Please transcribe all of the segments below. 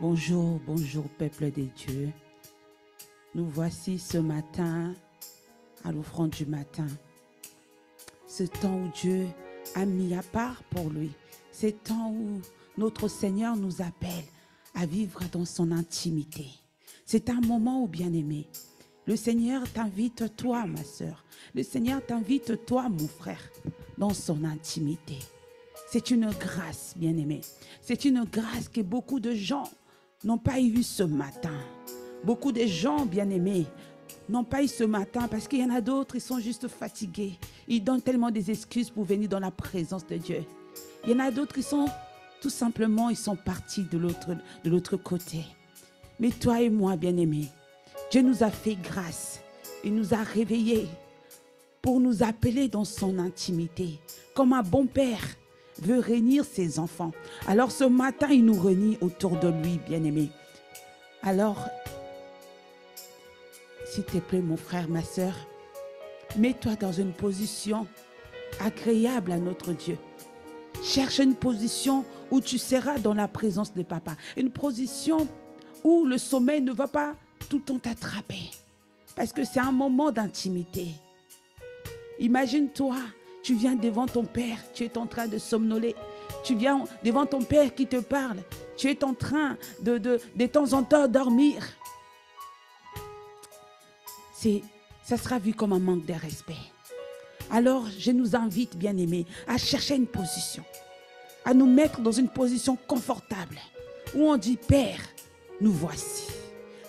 Bonjour, bonjour peuple de Dieu. Nous voici ce matin à l'offrande du matin. Ce temps où Dieu a mis à part pour lui. Ce temps où notre Seigneur nous appelle à vivre dans son intimité. C'est un moment où, bien-aimé, le Seigneur t'invite, toi, ma sœur. Le Seigneur t'invite, toi, mon frère, dans son intimité. C'est une grâce, bien-aimé. C'est une grâce que beaucoup de gens n'ont pas eu ce matin. Beaucoup de gens, bien-aimés, n'ont pas eu ce matin parce qu'il y en a d'autres, ils sont juste fatigués. Ils donnent tellement des excuses pour venir dans la présence de Dieu. Il y en a d'autres qui sont, tout simplement, ils sont partis de l'autre côté. Mais toi et moi, bien-aimés, Dieu nous a fait grâce. Il nous a réveillés pour nous appeler dans son intimité. Comme un bon père veut réunir ses enfants. Alors ce matin, il nous réunit autour de lui, bien-aimés. Alors, s'il te plaît, mon frère, ma sœur, mets-toi dans une position agréable à notre Dieu. Cherche une position où tu seras dans la présence de Papa. Une position où le sommeil ne va pas tout le temps t'attraper. Parce que c'est un moment d'intimité. Imagine-toi, tu viens devant ton Père, tu es en train de somnoler. Tu viens devant ton Père qui te parle. Tu es en train de temps en temps dormir. Ça sera vu comme un manque de respect. Alors, je nous invite, bien-aimés, à chercher une position, à nous mettre dans une position confortable, où on dit, Père, nous voici.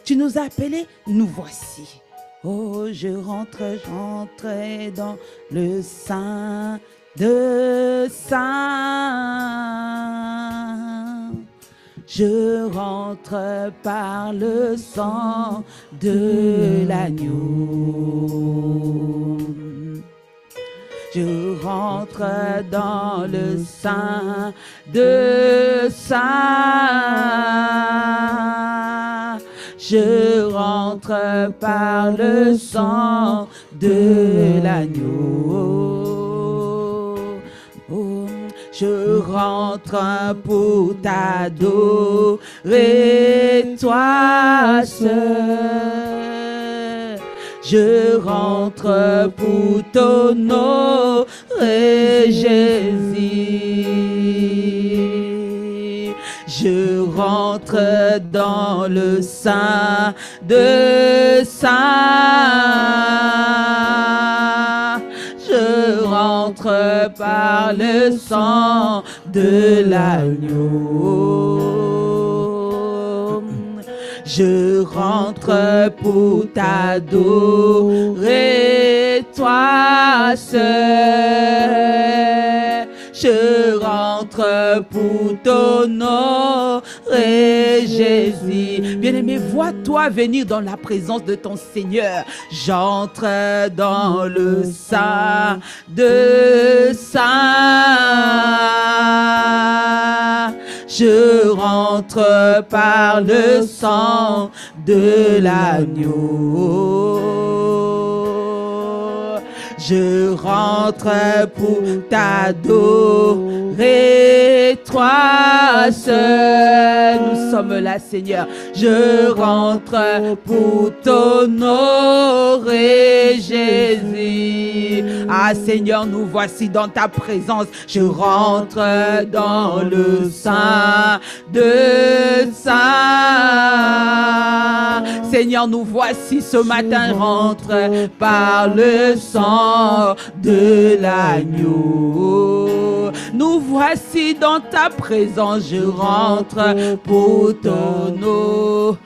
Tu nous as appelés, nous voici. Oh, je rentre dans le sein de saint. Je rentre par le sang de l'agneau. Je rentre dans le sein de saint. Je rentre par le sang de l'agneau. Oh, je rentre pour t'adorer, toi seul. Je rentre pour t'honorer, Jésus. Je rentre dans le sein de saint. Je rentre par le sang de l'agneau. Je rentre pour t'adorer, toi seul. Je rentre pour t'honorer, Jésus. Bien-aimé, vois-toi venir dans la présence de ton Seigneur. J'entre dans le sein de saint. Je rentre par le sang de l'agneau. Je rentre pour t'adorer, toi seul. Nous sommes là, Seigneur. Je rentre pour t'honorer, Jésus. Ah, Seigneur, nous voici dans ta présence. Je rentre dans le sein de saint. Seigneur, nous voici ce matin. Rentre par le sang de l'agneau. Nous voici dans ta présence. Je rentre pour t'honorer,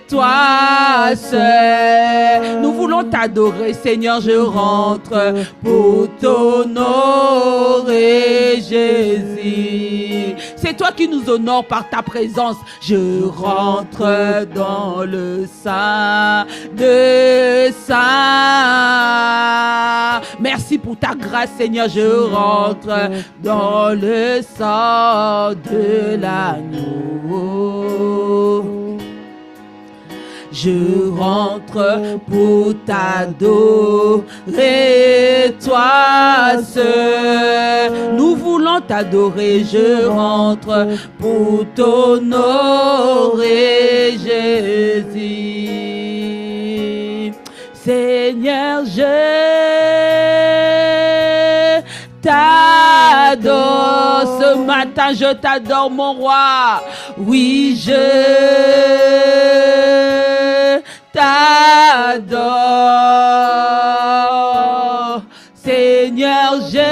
toi seul. Nous voulons t'adorer, Seigneur. Je rentre pour t'honorer, Jésus. C'est toi qui nous honores par ta présence. Je rentre dans le sein de saint. Merci pour ta grâce, Seigneur. Je rentre dans le sang de l'agneau. je rentre pour t'adorer, toi seul. Nous voulons t'adorer, je rentre pour t'honorer, Jésus. Seigneur, je t'adore. Ce matin, je t'adore, mon roi. Oui, je t'adore. Seigneur, je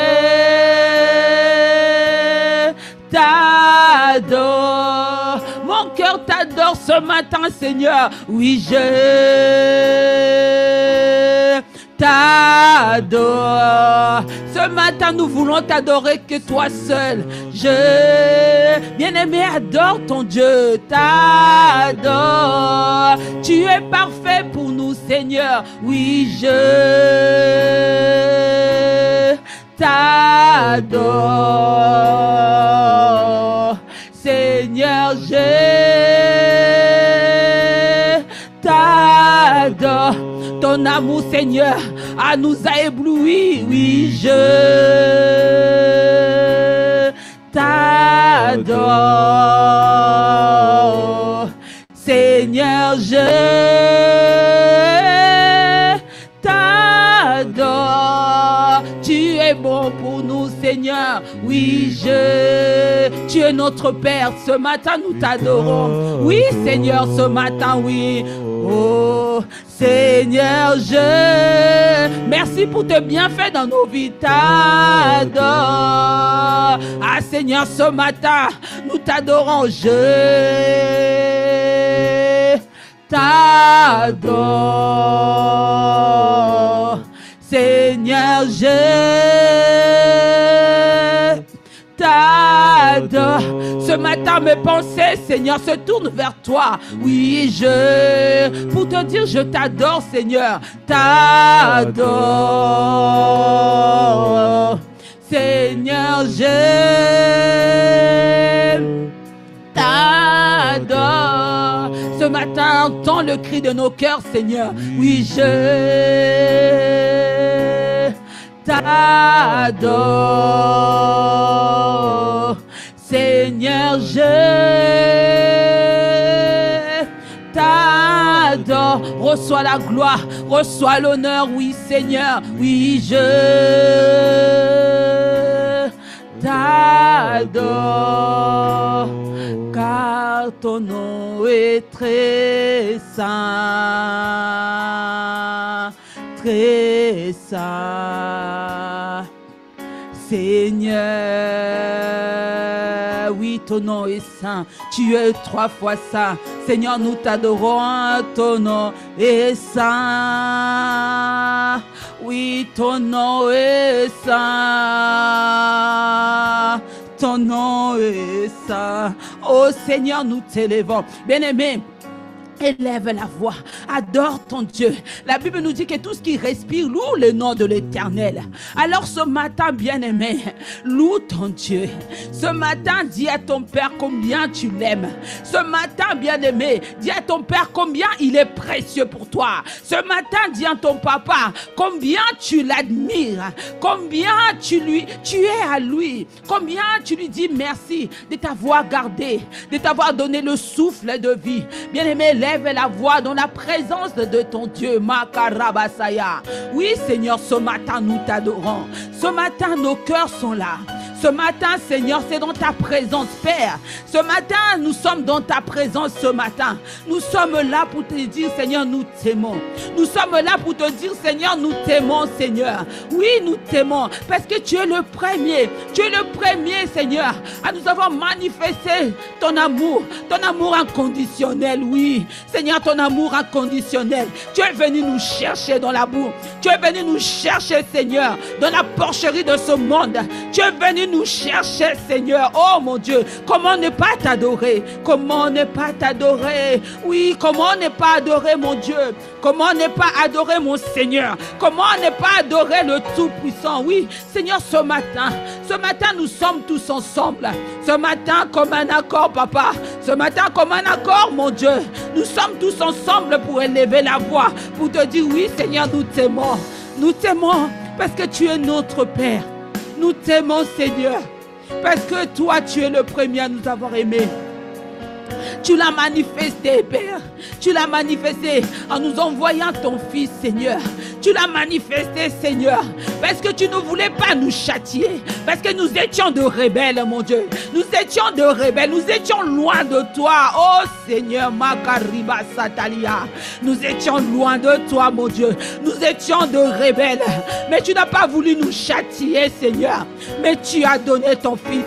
t'adore. Mon cœur t'adore ce matin, Seigneur. Oui, je t'adore. Ce matin, nous voulons t'adorer que toi seul. Bien-aimé, adore ton Dieu. T'adore. Tu es parfait pour nous, Seigneur. Oui, je t'adore. Seigneur, je t'adore. Ton amour, Seigneur, nous a éblouis. Oui, je t'adore. Seigneur, je t'adore. Tu es bon pour nous, Seigneur. Oui, tu es notre Père. Ce matin, nous t'adorons. Oui, Seigneur, ce matin, oui. Oh, Seigneur, merci pour tes bienfaits dans nos vies. T'adore. Ah, Seigneur, ce matin, nous t'adorons. Je t'adore. Seigneur, je t'adore. Ce matin, mes pensées, Seigneur, se tournent vers toi. Oui, pour te dire, je t'adore, Seigneur. T'adore. Seigneur, je t'adore. Ce matin, entends le cri de nos cœurs, Seigneur. Oui, je t'adore. Seigneur, je t'adore. Reçois la gloire, reçois l'honneur, oui, Seigneur. Oui, je t'adore. Car ton nom est très saint, très saint. Seigneur, oui, ton nom est saint. Tu es 3 fois saint. Seigneur, nous t'adorons. Ton nom est saint. Oui, ton nom est saint. Ton nom est saint. Oh Seigneur, nous t'élèvons. Bien-aimé, élève la voix, adore ton Dieu. La Bible nous dit que tout ce qui respire loue le nom de l'Éternel. Alors ce matin, bien-aimé, loue ton Dieu. Ce matin, dis à ton Père combien tu l'aimes. Ce matin, bien-aimé, dis à ton Père combien il est précieux pour toi. Ce matin, dis à ton papa combien tu l'admires, combien tu es à lui, combien tu lui dis merci de t'avoir gardé, de t'avoir donné le souffle de vie. Bien-aimé, lève la voix dans la présence de ton Dieu. Makarabasaya. Oui, Seigneur, ce matin, nous t'adorons. Ce matin, nos cœurs sont là. Ce matin, Seigneur, c'est dans ta présence, Père. Ce matin, nous sommes dans ta présence ce matin. Nous sommes là pour te dire, Seigneur, nous t'aimons. Nous sommes là pour te dire, Seigneur, nous t'aimons, Seigneur. Oui, nous t'aimons parce que tu es le premier. Tu es le premier, Seigneur, à nous avoir manifesté ton amour inconditionnel. Oui, Seigneur, ton amour inconditionnel. Tu es venu nous chercher dans la boue. Tu es venu nous chercher, Seigneur, dans la porcherie de ce monde. Tu es venu nous chercher, Seigneur. Oh mon Dieu, comment ne pas t'adorer? Comment ne pas t'adorer? Oui, comment ne pas adorer mon Dieu? Comment ne pas adorer mon Seigneur? Comment ne pas adorer le Tout-Puissant? Oui, Seigneur, ce matin, nous sommes tous ensemble. Ce matin, comme un accord, Papa. Ce matin, comme un accord, mon Dieu. Nous sommes tous ensemble pour élever la voix, pour te dire, oui, Seigneur, nous t'aimons. Nous t'aimons parce que tu es notre Père. Nous t'aimons, Seigneur, parce que toi, tu es le premier à nous avoir aimés. Tu l'as manifesté, Père. Tu l'as manifesté en nous envoyant ton Fils, Seigneur. Tu l'as manifesté, Seigneur, parce que tu ne voulais pas nous châtier, parce que nous étions de rebelles, mon Dieu. Nous étions de rebelles, nous étions loin de toi. Oh Seigneur, Makariba Satalia. Nous étions loin de toi, mon Dieu. Nous étions de rebelles, mais tu n'as pas voulu nous châtier, Seigneur. Mais tu as donné ton Fils.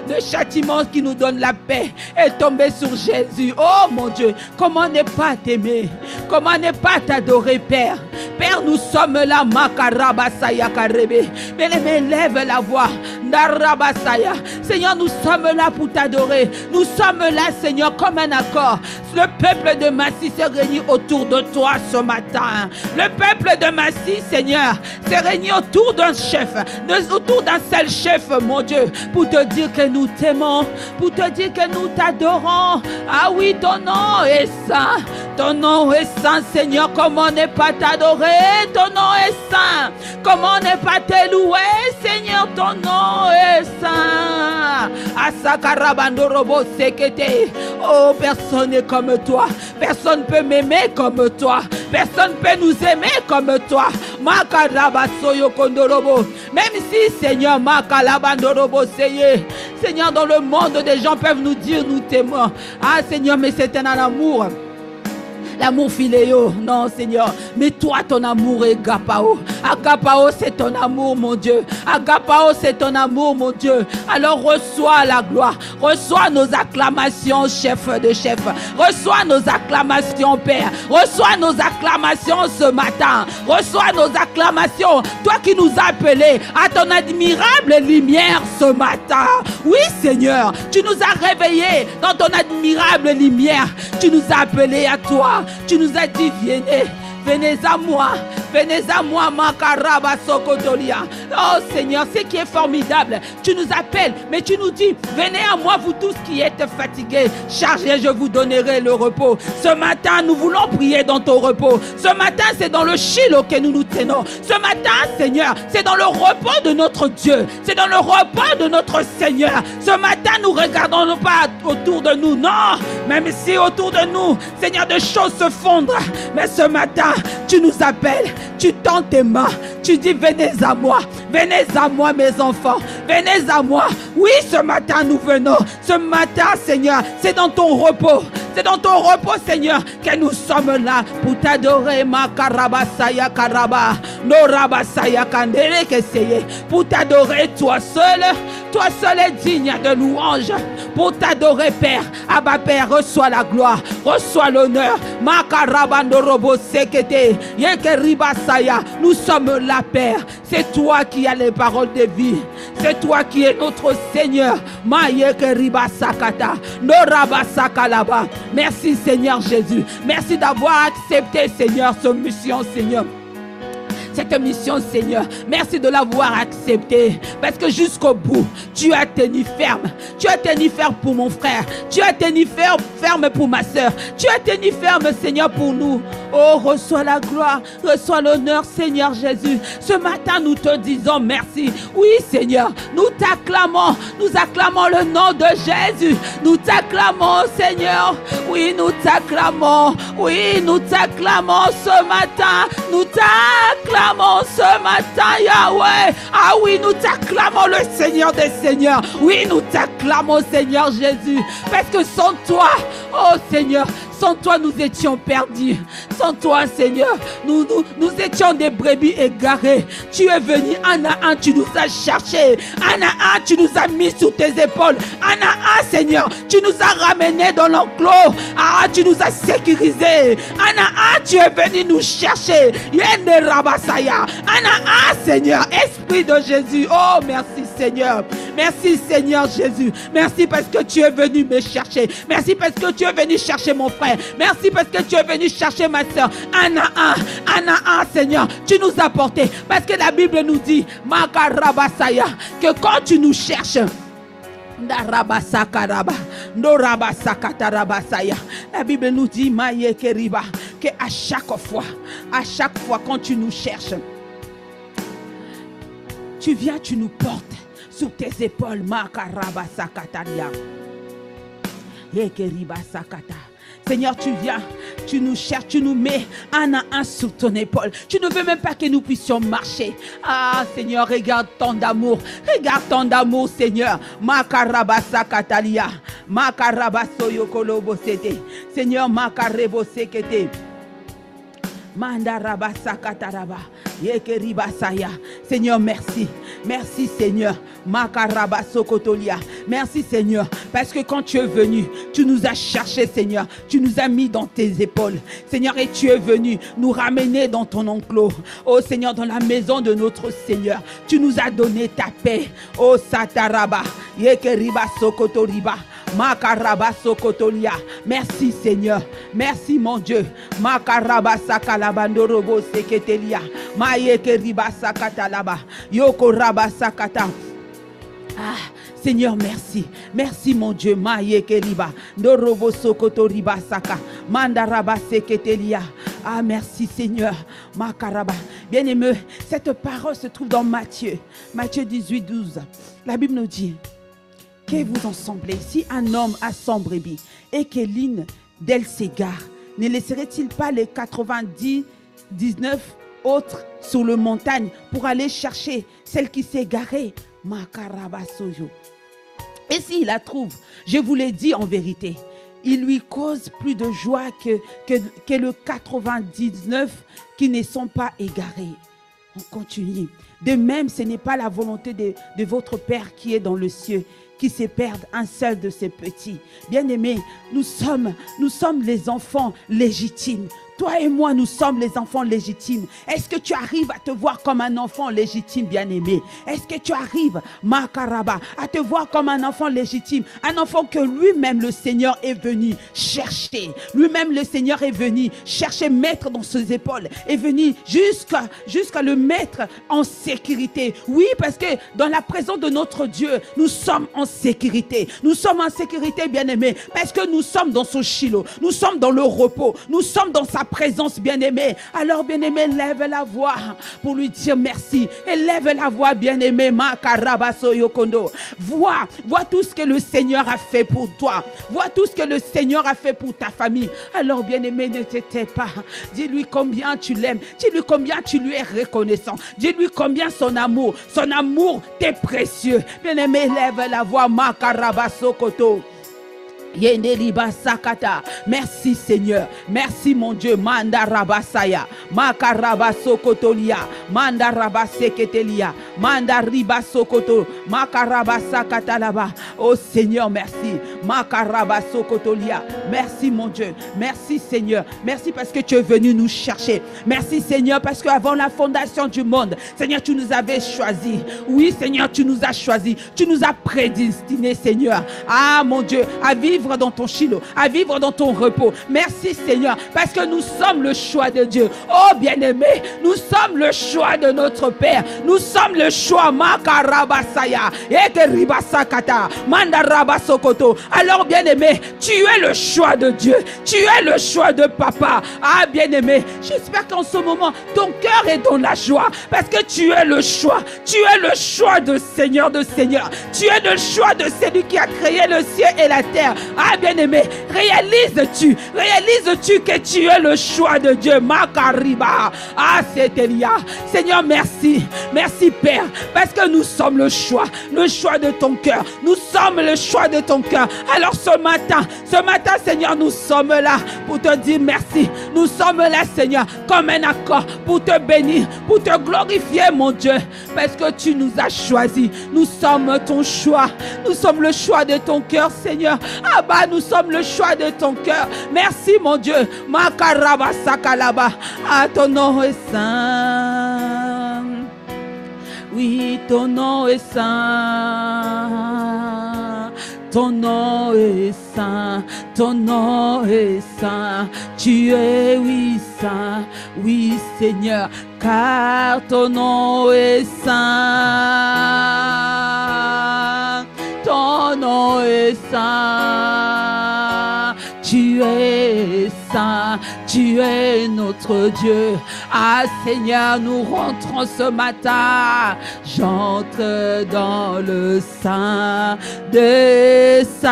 Le châtiment qui nous donne la paix est tombé sur Jésus. Oh mon Dieu, comment ne pas t'aimer? Comment ne pas t'adorer, Père? Père, nous sommes là, Makarabasaya Karebe. Mais lève la voix, Narabasaya. Seigneur, nous sommes là pour t'adorer. Nous sommes là, Seigneur, comme un accord. Le peuple de Massy s'est réuni autour de toi ce matin. Le peuple de Massy, Seigneur, s'est réuni autour d'un chef, autour d'un seul chef, mon Dieu, pour te dire que nous t'aimons, pour te dire que nous t'adorons. Ah oui, ton nom est saint. Ton nom est saint, Seigneur. Comment ne pas t'adorer? Ton nom est saint. Comment ne pas te louer, Seigneur? Ton nom est saint. Asakarabandorobo sekete. Oh, personne n'est comme toi. Personne ne peut m'aimer comme toi. Personne ne peut nous aimer comme toi. Makarabasoyo kondorobo. Même si, Seigneur, Makalabandorobo seye. Seigneur, dans le monde, des gens peuvent nous dire nous t'aimons. Ah, Seigneur, mais c'est un amour. L'amour philéo, non Seigneur, mais toi ton amour est agapao. Agapao c'est ton amour mon Dieu. Agapao c'est ton amour mon Dieu. Alors reçois la gloire, reçois nos acclamations chef de chef. Reçois nos acclamations Père. Reçois nos acclamations ce matin. Reçois nos acclamations. Toi qui nous as appelés à ton admirable lumière ce matin. Oui Seigneur, tu nous as réveillés dans ton admirable lumière. Tu nous as appelés à toi. Tu nous as dit, venez à moi, Makaraba Sokotolia. Oh Seigneur, ce qui est formidable, tu nous appelles, mais tu nous dis, venez à moi, vous tous qui êtes fatigués, chargés, je vous donnerai le repos. Ce matin, nous voulons prier dans ton repos. Ce matin, c'est dans le Shiloh que nous nous tenons. Ce matin, Seigneur, c'est dans le repos de notre Dieu. C'est dans le repos de notre Seigneur. Ce matin, nous regardons non pas autour de nous, non, même si autour de nous, Seigneur, des choses se fondent. Mais ce matin, tu nous appelles, tu tends tes mains, tu dis venez à moi mes enfants, venez à moi. Oui, ce matin nous venons, ce matin Seigneur, c'est dans ton repos. C'est dans ton repos, Seigneur, que nous sommes là pour t'adorer, Makarabasaya Karaba, Norabasaya Kandere Keseye, pour t'adorer toi seul est digne de louange, pour t'adorer Père. Abba Père, reçois la gloire, reçois l'honneur, Makarabandorobo Sekete, Yekeribasaya, nous sommes là Père, c'est toi qui as les paroles de vie, c'est toi qui es notre Seigneur, Mayekeribasakata, Norabasakalaba. Merci Seigneur Jésus. Merci d'avoir accepté Seigneur cette mission Seigneur. Cette mission, Seigneur, merci de l'avoir acceptée. Parce que jusqu'au bout, tu as tenu ferme. Tu as tenu ferme pour mon frère. Tu as tenu ferme pour ma soeur. Tu as tenu ferme, Seigneur, pour nous. Oh, reçois la gloire, reçois l'honneur, Seigneur Jésus. Ce matin, nous te disons merci. Oui, Seigneur, nous t'acclamons. Nous acclamons le nom de Jésus. Nous t'acclamons, Seigneur. Oui, nous t'acclamons. Oui, nous t'acclamons ce matin. Nous t'acclamons ce matin, Yahweh. Ah oui, nous t'acclamons le Seigneur des Seigneurs. Oui, nous t'acclamons, Seigneur Jésus. Parce que sans toi, oh Seigneur, sans toi nous étions perdus. sans toi, Seigneur, nous étions des brebis égarées. Tu es venu un à un, tu nous as cherchés. Un à un, tu nous as mis sous tes épaules. Un à un, Seigneur, tu nous as ramenés dans l'enclos. Ah, tu nous as sécurisés. Un à un, tu es venu nous chercher. Yende Rabasaya. Un à un, Seigneur, Esprit de Jésus. Oh, merci, Seigneur. Merci, Seigneur Jésus. Merci parce que tu es venu me chercher. Merci parce que tu es venu chercher mon frère. Merci parce que tu es venu chercher ma soeur. Un à un, Seigneur, tu nous as portés. Parce que la Bible nous dit, Makarabasaya, que quand tu nous cherches, la Bible nous dit, que à chaque fois quand tu nous cherches, tu viens, tu nous portes sur tes épaules. Seigneur, tu viens, tu nous cherches, tu nous mets un à un sur ton épaule. Tu ne veux même pas que nous puissions marcher. Ah, Seigneur, regarde tant d'amour. Regarde tant d'amour, Seigneur. Seigneur, Seigneur, merci. Merci, Seigneur. Merci, Seigneur. Parce que quand tu es venu, tu nous as cherchés, Seigneur. Tu nous as mis dans tes épaules. Seigneur, et tu es venu nous ramener dans ton enclos. Oh, Seigneur, dans la maison de notre Seigneur. Tu nous as donné ta paix. Oh, Sataraba. Yekeriba Sokotoriba. Makaraba Sokotolia. Merci, Seigneur. Merci, mon Dieu. Makaraba Sakalabandorobo Seketelia. Mayekeriba Sakatalaba. Yoko Raba Sakata. Ah, Seigneur, merci. Merci, mon Dieu. Mayekeriba. Ndorobo Sokotoriba Saka. Mandaraba Seketelia. Ah, merci, Seigneur. Makaraba. Bien-aimé, cette parole se trouve dans Matthieu. Matthieu 18, 12. La Bible nous dit: que vous en semblez, si un homme a 100 brebis et que l'une d'elles s'égare, ne laisserait-il pas les 99 autres sur la montagne pour aller chercher celle qui s'est égarée? Et s'il la trouve, je vous l'ai dit en vérité, il lui cause plus de joie que le 99 qui ne sont pas égarés. On continue. De même, ce n'est pas la volonté de votre Père qui est dans le ciel qui se perdent un seul de ses petits. Bien-aimés, nous sommes les enfants légitimes. Toi et moi, nous sommes les enfants légitimes. Est-ce que tu arrives à te voir comme un enfant légitime, bien-aimé? Est-ce que tu arrives, Makaraba, à te voir comme un enfant légitime? Un enfant que lui-même, le Seigneur, est venu chercher. Lui-même, le Seigneur est venu chercher, mettre dans ses épaules. Est venu jusqu'à le mettre en sécurité. Oui, parce que dans la présence de notre Dieu, nous sommes en sécurité. Nous sommes en sécurité, bien-aimé, parce que nous sommes dans son Shiloh. Nous sommes dans le repos. Nous sommes dans sa présence, bien-aimé. Alors, bien-aimé, lève la voix pour lui dire merci. Et lève la voix, bien-aimé. Vois tout ce que le Seigneur a fait pour toi. Vois tout ce que le Seigneur a fait pour ta famille. Alors, bien-aimé, ne t'étais pas. Dis-lui combien tu l'aimes. Dis-lui combien tu lui es reconnaissant. Dis-lui combien son amour t'est précieux. Bien-aimé, lève la voix. Makarabasokoto. Yendeliba Sakata. Merci, Seigneur. Merci, mon Dieu. Manda Rabasaya. Makaraba Sokotolia. Manda Rabaseketelia. Manda Riba Sokoto. Makaraba Sakata là-bas. Oh Seigneur, merci. Makaraba Sokotolia. Merci, mon Dieu. Merci, Seigneur. Merci parce que tu es venu nous chercher. Merci, Seigneur, parce qu'avant la fondation du monde, Seigneur, tu nous avais choisis. Oui, Seigneur, tu nous as choisis. Tu nous as prédestinés, Seigneur. Ah, mon Dieu, à vivre dans ton Shiloh, à vivre dans ton repos. Merci, Seigneur, parce que nous sommes le choix de Dieu. Oh, bien-aimé, nous sommes le choix de notre Père. Nous sommes le choix. Makarabasaya. Ekeribasakata. Mandarabasokoto. Alors, bien-aimé, tu es le choix de Dieu. Tu es le choix de Papa. Ah, bien-aimé, j'espère qu'en ce moment, ton cœur est dans la joie, parce que tu es le choix. Tu es le choix de Seigneur de Seigneur. Tu es le choix de celui qui a créé le ciel et la terre. Ah, bien-aimé, réalises-tu que tu es le choix de Dieu? Makariba. Ah, c'est Elia. Seigneur, merci. Merci, Père. Père, parce que nous sommes le choix de ton cœur. Nous sommes le choix de ton cœur. Alors ce matin, Seigneur, nous sommes là pour te dire merci. Nous sommes là, Seigneur, comme un accord pour te bénir, pour te glorifier, mon Dieu, parce que tu nous as choisis. Nous sommes ton choix. Nous sommes le choix de ton cœur, Seigneur. Abba, nous sommes le choix de ton cœur. Merci, mon Dieu. Makaraba sakalaba. Ah, ton nom est saint. Oui, ton nom est saint. Ton nom est saint, ton nom est saint. Tu es, oui, saint, oui, Seigneur, car ton nom est saint. Ton nom est saint. Tu es saint, tu es notre Dieu. Ah Seigneur, nous rentrons ce matin. J'entre dans le sein des saints.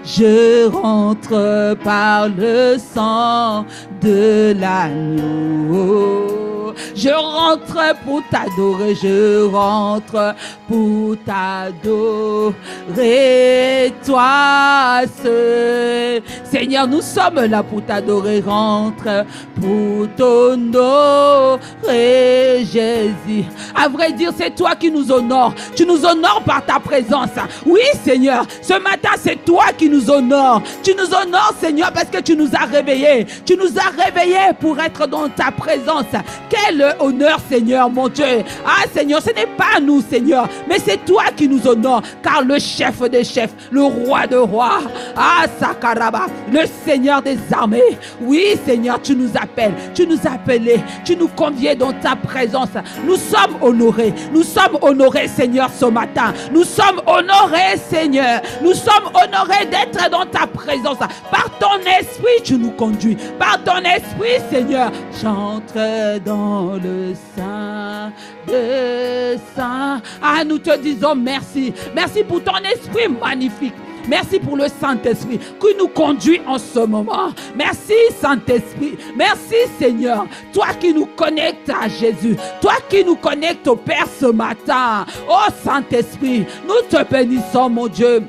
Je rentre par le sang de l'agneau. Je rentre pour t'adorer, je rentre pour t'adorer, toi seul. Seigneur, nous sommes là pour t'adorer, rentre pour t'honorer, Jésus. À vrai dire, c'est toi qui nous honores. Tu nous honores par ta présence. Oui, Seigneur, ce matin, c'est toi qui nous honores. Tu nous honores, Seigneur, parce que tu nous as réveillés. Tu nous as réveillés pour être dans ta présence. Quel honneur, Seigneur, mon Dieu. Ah, Seigneur, ce n'est pas nous, Seigneur, mais c'est toi qui nous honores, car le chef des chefs, le roi de rois, ah, Sakaraba, le Seigneur des armées. Oui, Seigneur, tu nous appelles, tu nous as appelés, tu nous conviens dans ta présence. Nous sommes honorés, Seigneur, ce matin. Nous sommes honorés, Seigneur. Nous sommes honorés d'être dans ta présence. Par ton esprit, tu nous conduis. Par ton esprit, Seigneur, j'entre dans le sein des saints. Ah, nous te disons merci. Merci pour ton esprit magnifique. Merci pour le Saint-Esprit qui nous conduit en ce moment. Merci Saint-Esprit. Merci Seigneur. Toi qui nous connectes à Jésus. Toi qui nous connectes au Père ce matin. Oh Saint-Esprit, nous te bénissons mon Dieu.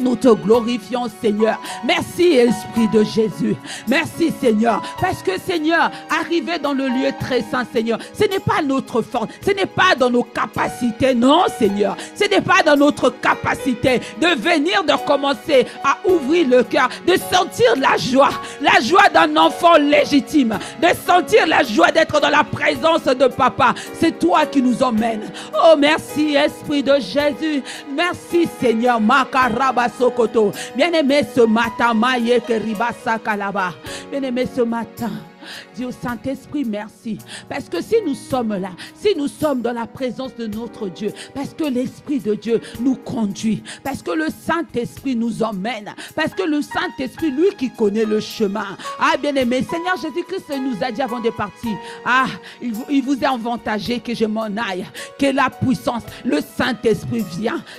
Nous te glorifions, Seigneur. Merci, Esprit de Jésus. Merci, Seigneur. Parce que, Seigneur, arriver dans le lieu très saint, Seigneur, ce n'est pas notre force. Ce n'est pas dans nos capacités. Non, Seigneur. Ce n'est pas dans notre capacité de venir, de commencer à ouvrir le cœur, de sentir la joie d'un enfant légitime, de sentir la joie d'être dans la présence de Papa. C'est toi qui nous emmènes. Oh, merci, Esprit de Jésus. Merci, Seigneur. Makaraba Sokoto. Bien-aimé ce matin, bien-aimé ce matin, dis au Saint-Esprit merci. Parce que si nous sommes là, si nous sommes dans la présence de notre Dieu, parce que l'Esprit de Dieu nous conduit, parce que le Saint-Esprit nous emmène, parce que le Saint-Esprit, lui qui connaît le chemin. Ah, bien-aimé, Seigneur Jésus-Christ nous a dit avant de partir, ah, il vous est avantagé que je m'en aille, que la puissance, le Saint-Esprit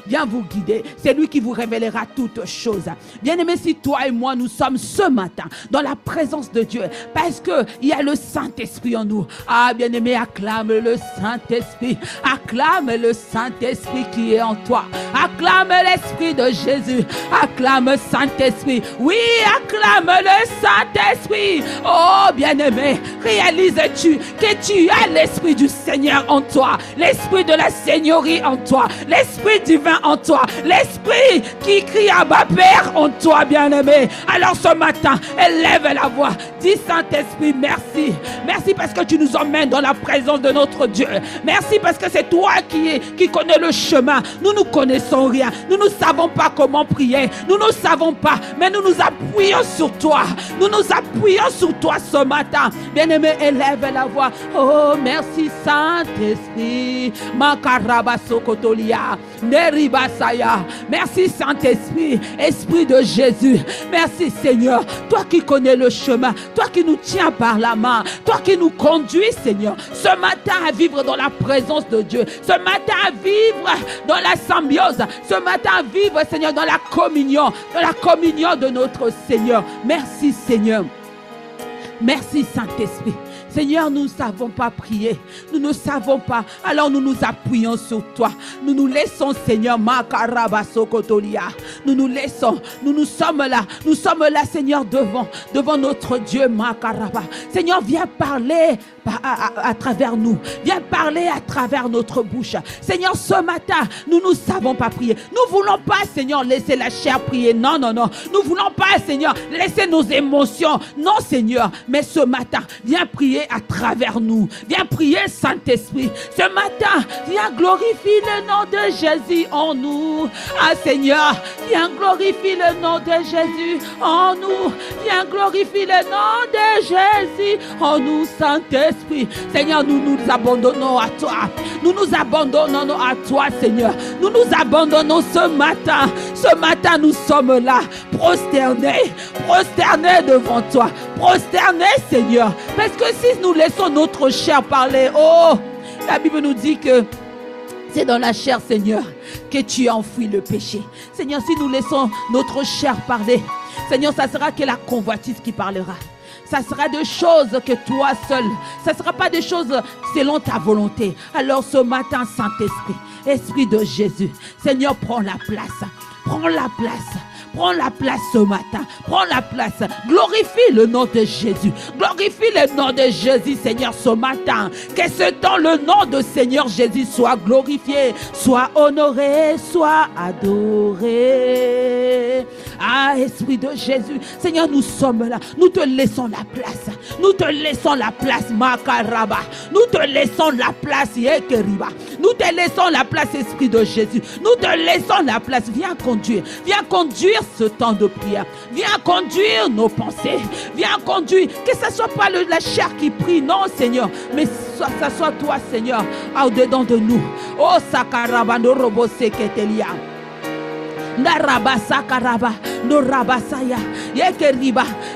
vient vous guider. C'est lui qui vous révélera toutes choses. Bien-aimé, si toi et moi, nous sommes ce matin dans la présence de Dieu, parce que il y a le Saint-Esprit en nous. Ah, bien-aimé, acclame le Saint-Esprit. Acclame le Saint-Esprit qui est en toi. Acclame l'Esprit de Jésus. Acclame Saint-Esprit. Oui, acclame le Saint-Esprit. Oh, bien-aimé, réalises-tu que tu as l'Esprit du Seigneur en toi, l'Esprit de la Seigneurie en toi, l'Esprit divin en toi, l'Esprit qui crie à Abba Père en toi, bien-aimé. Alors ce matin, élève la voix. Dis Saint-Esprit, merci. Merci parce que tu nous emmènes dans la présence de notre Dieu. Merci parce que c'est toi qui connais le chemin. Nous ne connaissons rien. Nous ne savons pas comment prier. Nous ne savons pas. Mais nous nous appuyons sur toi. Nous nous appuyons sur toi ce matin. Bien-aimé, élève la voix. Oh, merci Saint-Esprit. Makaraba Sokotolia. Neribasaya. Merci Saint-Esprit. Esprit de Jésus. Merci Seigneur. Toi qui connais le chemin. Toi qui nous tiens par la main, toi qui nous conduis, Seigneur, ce matin à vivre dans la présence de Dieu, ce matin à vivre dans la symbiose, ce matin à vivre, Seigneur, dans la communion de notre Seigneur. Merci, Seigneur. Merci, Saint-Esprit. Seigneur, nous ne savons pas prier. Nous ne savons pas. Alors nous nous appuyons sur toi. Nous nous laissons, Seigneur, Makarabasokotolia. Nous laissons. Nous sommes là. Nous sommes là, Seigneur, devant notre Dieu, Makaraba. Seigneur, viens parler à travers nous. Viens parler à travers notre bouche. Seigneur, ce matin, nous ne savons pas prier. Nous ne voulons pas, Seigneur, laisser la chair prier. Non, non, non. Nous ne voulons pas, Seigneur, laisser nos émotions. Non, Seigneur. Mais ce matin, viens prier à travers nous. Viens prier, Saint-Esprit. Ce matin, viens glorifier le nom de Jésus en nous. Ah, Seigneur, viens glorifier le nom de Jésus en nous. Viens glorifier le nom de Jésus en nous, Saint-Esprit. Seigneur, nous nous abandonnons à toi. Nous nous abandonnons à toi, Seigneur. Nous nous abandonnons ce matin. Ce matin, nous sommes là, prosternés devant toi. Prosternés, Seigneur. Parce que si nous laissons notre chair parler, oh, la Bible nous dit que c'est dans la chair, Seigneur, que tu enfouis le péché. Seigneur, si nous laissons notre chair parler, Seigneur, ça sera que la convoitise qui parlera. Ça sera des choses que toi seul. Ça ne sera pas des choses selon ta volonté. Alors ce matin, Saint-Esprit, Esprit de Jésus, Seigneur, prends la place. Prends la place. Prends la place ce matin. Prends la place. Glorifie le nom de Jésus. Glorifie le nom de Jésus, Seigneur, ce matin. Que ce temps, le nom de Seigneur Jésus soit glorifié, soit honoré, soit adoré. Ah, Esprit de Jésus, Seigneur, nous sommes là. Nous te laissons la place. Nous te laissons la place, Makaraba. Nous te laissons la place, Yekeriba. Nous te laissons la place, Esprit de Jésus. Nous te laissons la place. Viens conduire. Viens conduire ce temps de prière. Viens conduire nos pensées. Viens conduire. Que ce ne soit pas la chair qui prie, non, Seigneur. Mais ça soit toi, Seigneur, au-dedans de nous. Oh, Sakaraba, no robo seketelia.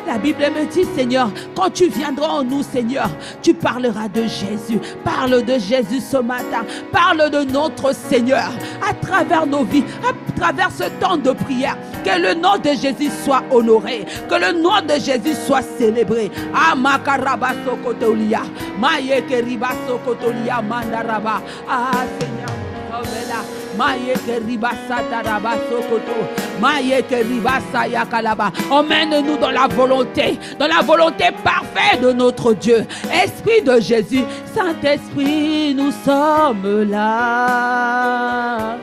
La Bible me dit, Seigneur, quand tu viendras en nous, Seigneur, tu parleras de Jésus. Parle de Jésus ce matin. Parle de notre Seigneur à travers nos vies, à travers ce temps de prière. Que le nom de Jésus soit honoré. Que le nom de Jésus soit célébré. Ah, Makaraba Sokotolia. Mayekeriba Sokotolia Mandaraba. Ah, Seigneur, nous sommes là. Emmène-nous dans la volonté parfaite de notre Dieu. Esprit de Jésus, Saint-Esprit, nous sommes là.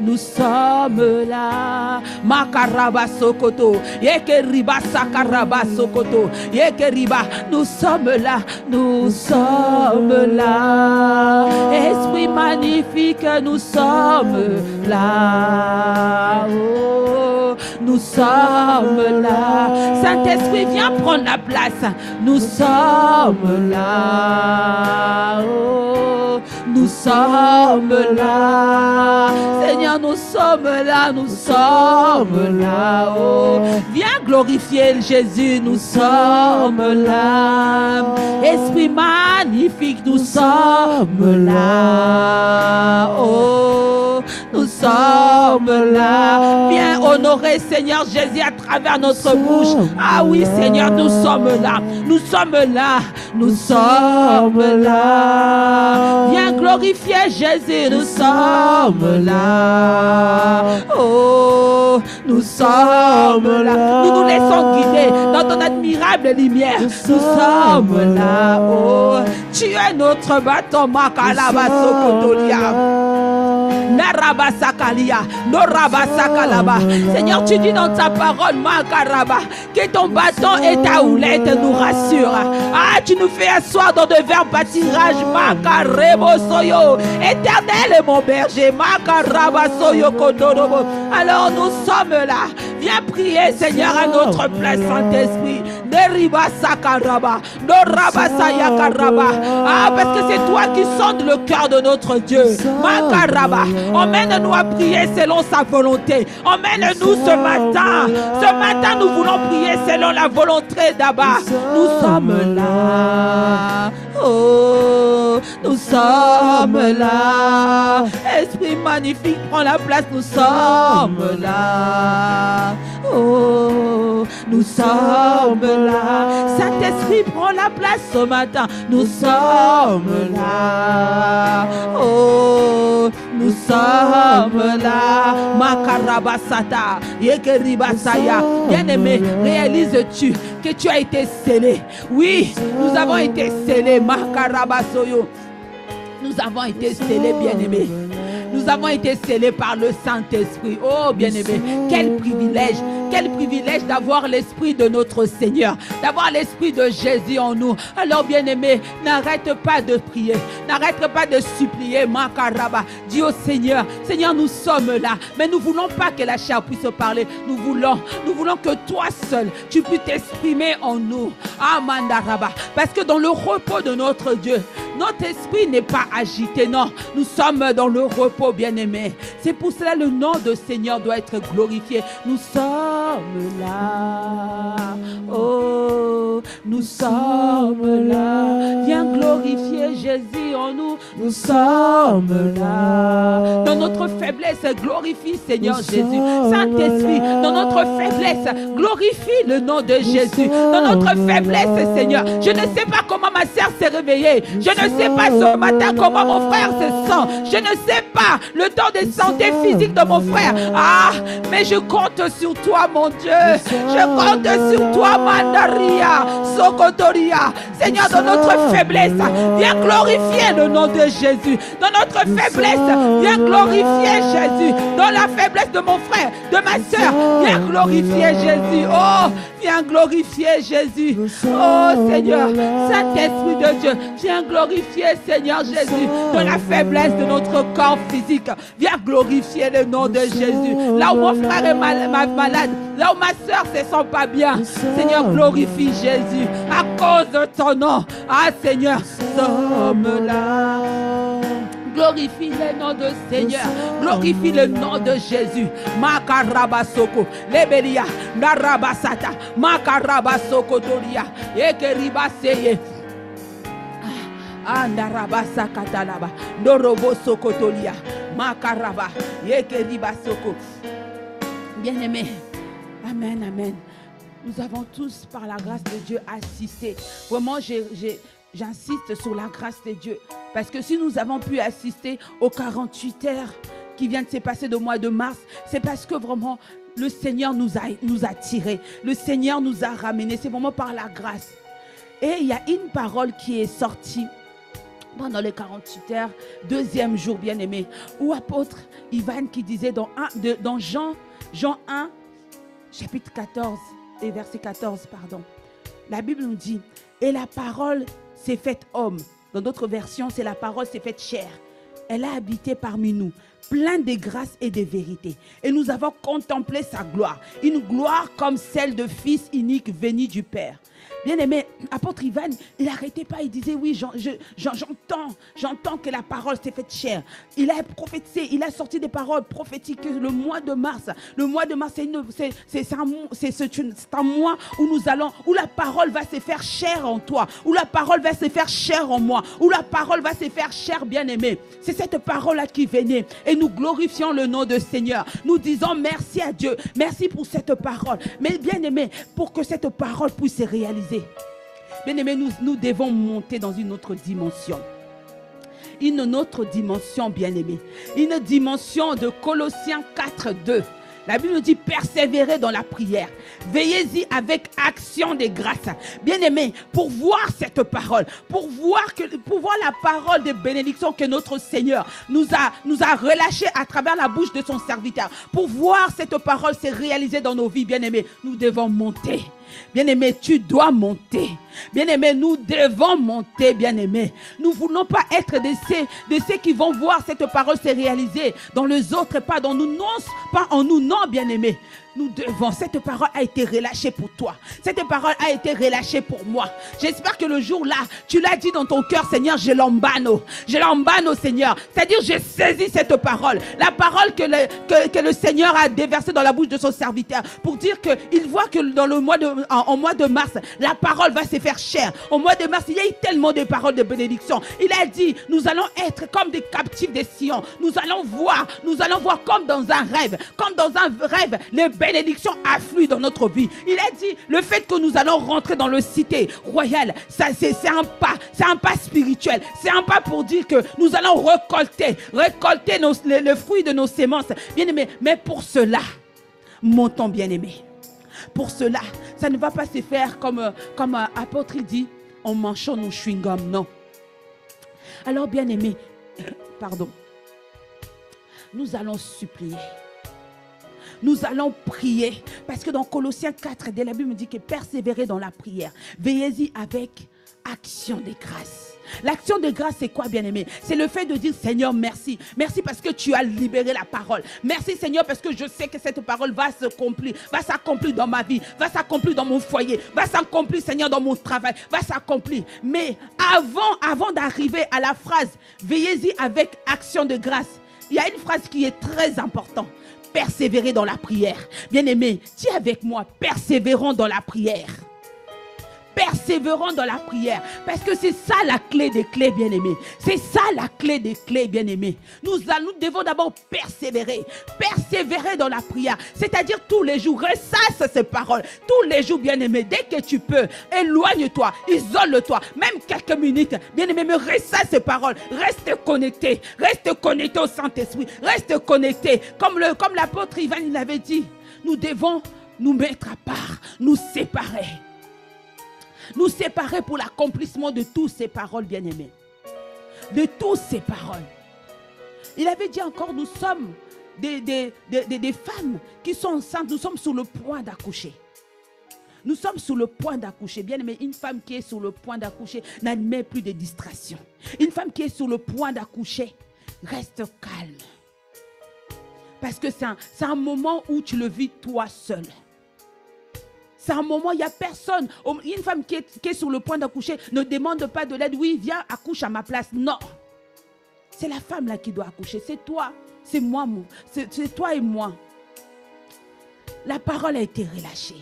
Nous sommes là. Makaraba Sokoto. Yekeriba Sakaraba Sokoto. Yekeriba. Nous sommes là. Nous sommes là. Esprit magnifique, nous sommes là. Oh, nous sommes là. Saint-Esprit, viens prendre la place. Nous sommes là. Oh, nous sommes là. Seigneur, nous sommes là, nous sommes là. Oh, viens glorifier Jésus, nous sommes là. Esprit magnifique, nous sommes là. Oh, nous sommes là. Viens honorer Seigneur Jésus à travers notre bouche. Ah oui, Seigneur, nous sommes là. Nous sommes là. Nous sommes là. Viens glorifier Jésus, nous sommes là. Oh, nous sommes là. Nous nous laissons guider dans ton admirable lumière. Nous sommes là. Oh, tu es notre bâton, Makalaba Sokotolia. Narabasakalia, Norabasakalaba. Seigneur, tu dis dans ta parole, Makaraba, que ton bâton et ta houlette nous rassurent. Ah, tu nous fais asseoir dans de verts pâtirages, Makarebo Soyo. Éternel est mon berger, Makaraba Soyo Kodorobo. Alors nous sommes là. Viens prier, Seigneur, à notre place, Saint-Esprit. Neriba Sakaraba, Norabasayakaraba. Ah, parce que c'est toi qui sondes le cœur de notre Dieu. Makaraba. Emmène-nous à prier selon sa volonté. Emmène-nous ce matin. Ce matin, nous voulons prier selon la volonté d'Abba. Nous sommes là. Oh, nous sommes là. Esprit magnifique, prends la place. Nous sommes là. Oh, nous sommes là. Saint-Esprit, prends prends la place ce matin. Nous sommes là. Oh, nous sommes là. Makarabasata, Yekeribasaya. Bien-aimé, réalises-tu que tu as été scellé? Oui, nous avons été scellés. Makarabasoyo. Nous avons été scellés, bien-aimés. Nous avons été scellés par le Saint-Esprit. Oh, bien-aimé, quel privilège d'avoir l'Esprit de notre Seigneur, d'avoir l'Esprit de Jésus en nous. Alors, bien-aimé, n'arrête pas de prier, n'arrête pas de supplier. Makaraba, dis au Seigneur, Seigneur, nous sommes là, mais nous ne voulons pas que la chair puisse parler. Nous voulons que toi seul, tu puisses t'exprimer en nous. Amandaraba, parce que dans le repos de notre Dieu, notre esprit n'est pas agité, non. Nous sommes dans le repos, bien-aimé. C'est pour cela le nom de Seigneur doit être glorifié. Nous sommes là. Oh, nous sommes là. Viens glorifier Jésus en nous. Nous sommes là. Dans notre faiblesse, glorifie Seigneur Jésus. Saint-Esprit, dans notre faiblesse, glorifie le nom de Jésus. Dans notre faiblesse, Seigneur, je ne sais pas comment ma sœur s'est réveillée. Je ne sais pas ce matin comment mon frère se sent. Je ne sais pas le temps de santé physique de mon frère. Ah, mais je compte sur toi, mon Dieu. Je compte sur toi, Mandaria, Sokotoria. Seigneur, dans notre faiblesse, viens glorifier le nom de Jésus. Dans notre faiblesse, viens glorifier Jésus. Dans la faiblesse de mon frère, de ma soeur, viens glorifier Jésus. Oh, viens glorifier Jésus. Oh, Seigneur, Saint-Esprit de Dieu, viens glorifier Seigneur Jésus. Dans la faiblesse de notre corps physique, viens glorifier le nom de Jésus. Là où mon frère est malade, là où ma soeur ne se sent pas bien, Seigneur, glorifie Jésus à cause de ton nom. Ah, Seigneur, sommes là. Glorifie le nom de Seigneur. Glorifie le nom de Jésus. Makarabasoko. Lebelia. Narabasata. Makarabasoko Toria. Ekeribaseye. Andarabasa katalaba. Noroboso kotolia. Makaraba. Ekeribasoko. Bien-aimé. Amen, amen. Nous avons tous, par la grâce de Dieu, assisté. Vraiment, j'insiste sur la grâce de Dieu. Parce que si nous avons pu assister aux 48 heures qui viennent de se passer au mois de mars, c'est parce que vraiment le Seigneur nous a tirés. Le Seigneur nous a ramenés. C'est vraiment par la grâce. Et il y a une parole qui est sortie pendant les 48 heures, deuxième jour, bien-aimé, où apôtre Ivan qui disait dans Jean 1, chapitre 14 et verset 14, pardon. La Bible nous dit, et la parole s'est faite homme. Dans d'autres versions, c'est la parole s'est faite chair. Elle a habité parmi nous, pleine de grâce et de vérité. Et nous avons contemplé sa gloire. Une gloire comme celle de fils unique venu du Père. Bien-aimé, apôtre Ivan, il n'arrêtait pas, il disait, oui, j'entends que la parole s'est faite chair. Il a prophétisé, il a sorti des paroles prophétiques le mois de mars, c'est un mois où la parole va se faire chair en toi, où la parole va se faire chair en moi, où la parole va se faire chair, bien-aimé. C'est cette parole-là qui venait et nous glorifions le nom de Seigneur. Nous disons merci à Dieu, merci pour cette parole. Mais bien-aimé, pour que cette parole puisse se réaliser, bien-aimés, nous devons monter dans une autre dimension. Une autre dimension, bien-aimés. Une dimension de Colossiens 4:2. La Bible nous dit persévérer dans la prière. Veillez-y avec action de grâce. Bien-aimés, pour voir cette parole, pour voir la parole de bénédiction que notre Seigneur nous a relâchée à travers la bouche de son serviteur, pour voir cette parole se réaliser dans nos vies, bien-aimés, nous devons monter. Bien-aimé, tu dois monter. Bien-aimé, nous devons monter, bien-aimé. Nous ne voulons pas être de ceux qui vont voir cette parole se réaliser dans les autres, pas dans nous, non, pas en nous, non, bien-aimé. Nous devons, cette parole a été relâchée pour toi. Cette parole a été relâchée pour moi. J'espère que le jour-là, tu l'as dit dans ton cœur, Seigneur, je l'embano. Je l'embano, Seigneur. C'est-à-dire, j'ai saisi cette parole. La parole que le Seigneur a déversée dans la bouche de son serviteur pour dire qu'il voit que dans en mois de mars, la parole va se faire chair. Au mois de mars, il y a eu tellement de paroles de bénédiction. Il a dit, nous allons être comme des captifs des Sion. Nous allons voir comme dans un rêve. Comme dans un rêve, les bergers bénédictions affluent dans notre vie. Il a dit, le fait que nous allons rentrer dans le cité royale, c'est un pas spirituel. C'est un pas pour dire que nous allons récolter le fruit de nos sémences. Bien-aimés, mais pour cela, montons bien-aimés. Pour cela, ça ne va pas se faire comme apôtre dit, en manchant nos chewing-gums, non. Alors bien-aimés, pardon, nous allons supplier. Nous allons prier. Parce que dans Colossiens 4, la Bible me dit que persévérez dans la prière. Veillez-y avec action de grâce. L'action de grâce, c'est quoi, bien-aimé? C'est le fait de dire, Seigneur, merci. Merci parce que tu as libéré la parole. Merci, Seigneur, parce que je sais que cette parole va s'accomplir dans ma vie, va s'accomplir dans mon foyer, va s'accomplir, Seigneur, dans mon travail, va s'accomplir. Mais avant d'arriver à la phrase, veillez-y avec action de grâce, il y a une phrase qui est très importante. Persévérer dans la prière. Bien-aimé, dis avec moi, persévérons dans la prière. Persévérons dans la prière. Parce que c'est ça la clé des clés, bien-aimés. C'est ça la clé des clés, bien-aimés. Nous devons d'abord persévérer. Persévérer dans la prière. C'est-à-dire tous les jours. Ressasse ces paroles. Tous les jours, bien-aimés. Dès que tu peux, éloigne-toi. Isole-toi. Même quelques minutes. Bien-aimés, mais ressasse ces paroles. Reste connecté. Reste connecté au Saint-Esprit. Reste connecté. Comme l'apôtre Ivan l'avait dit. Nous devons nous mettre à part. Nous séparer. Nous séparer pour l'accomplissement de toutes ces paroles, bien-aimés. De toutes ces paroles. Il avait dit encore, nous sommes des femmes qui sont enceintes. Nous sommes sur le point d'accoucher. Nous sommes sur le point d'accoucher. Bien-aimés, une femme qui est sur le point d'accoucher n'admet plus de distraction. Une femme qui est sur le point d'accoucher reste calme. Parce que c'est un moment où tu le vis toi seul. C'est un moment, il n'y a personne. Une femme qui est sur le point d'accoucher ne demande pas de l'aide. Oui, viens, accouche à ma place. Non. C'est la femme là qui doit accoucher. C'est toi. C'est moi. C'est toi et moi. La parole a été relâchée.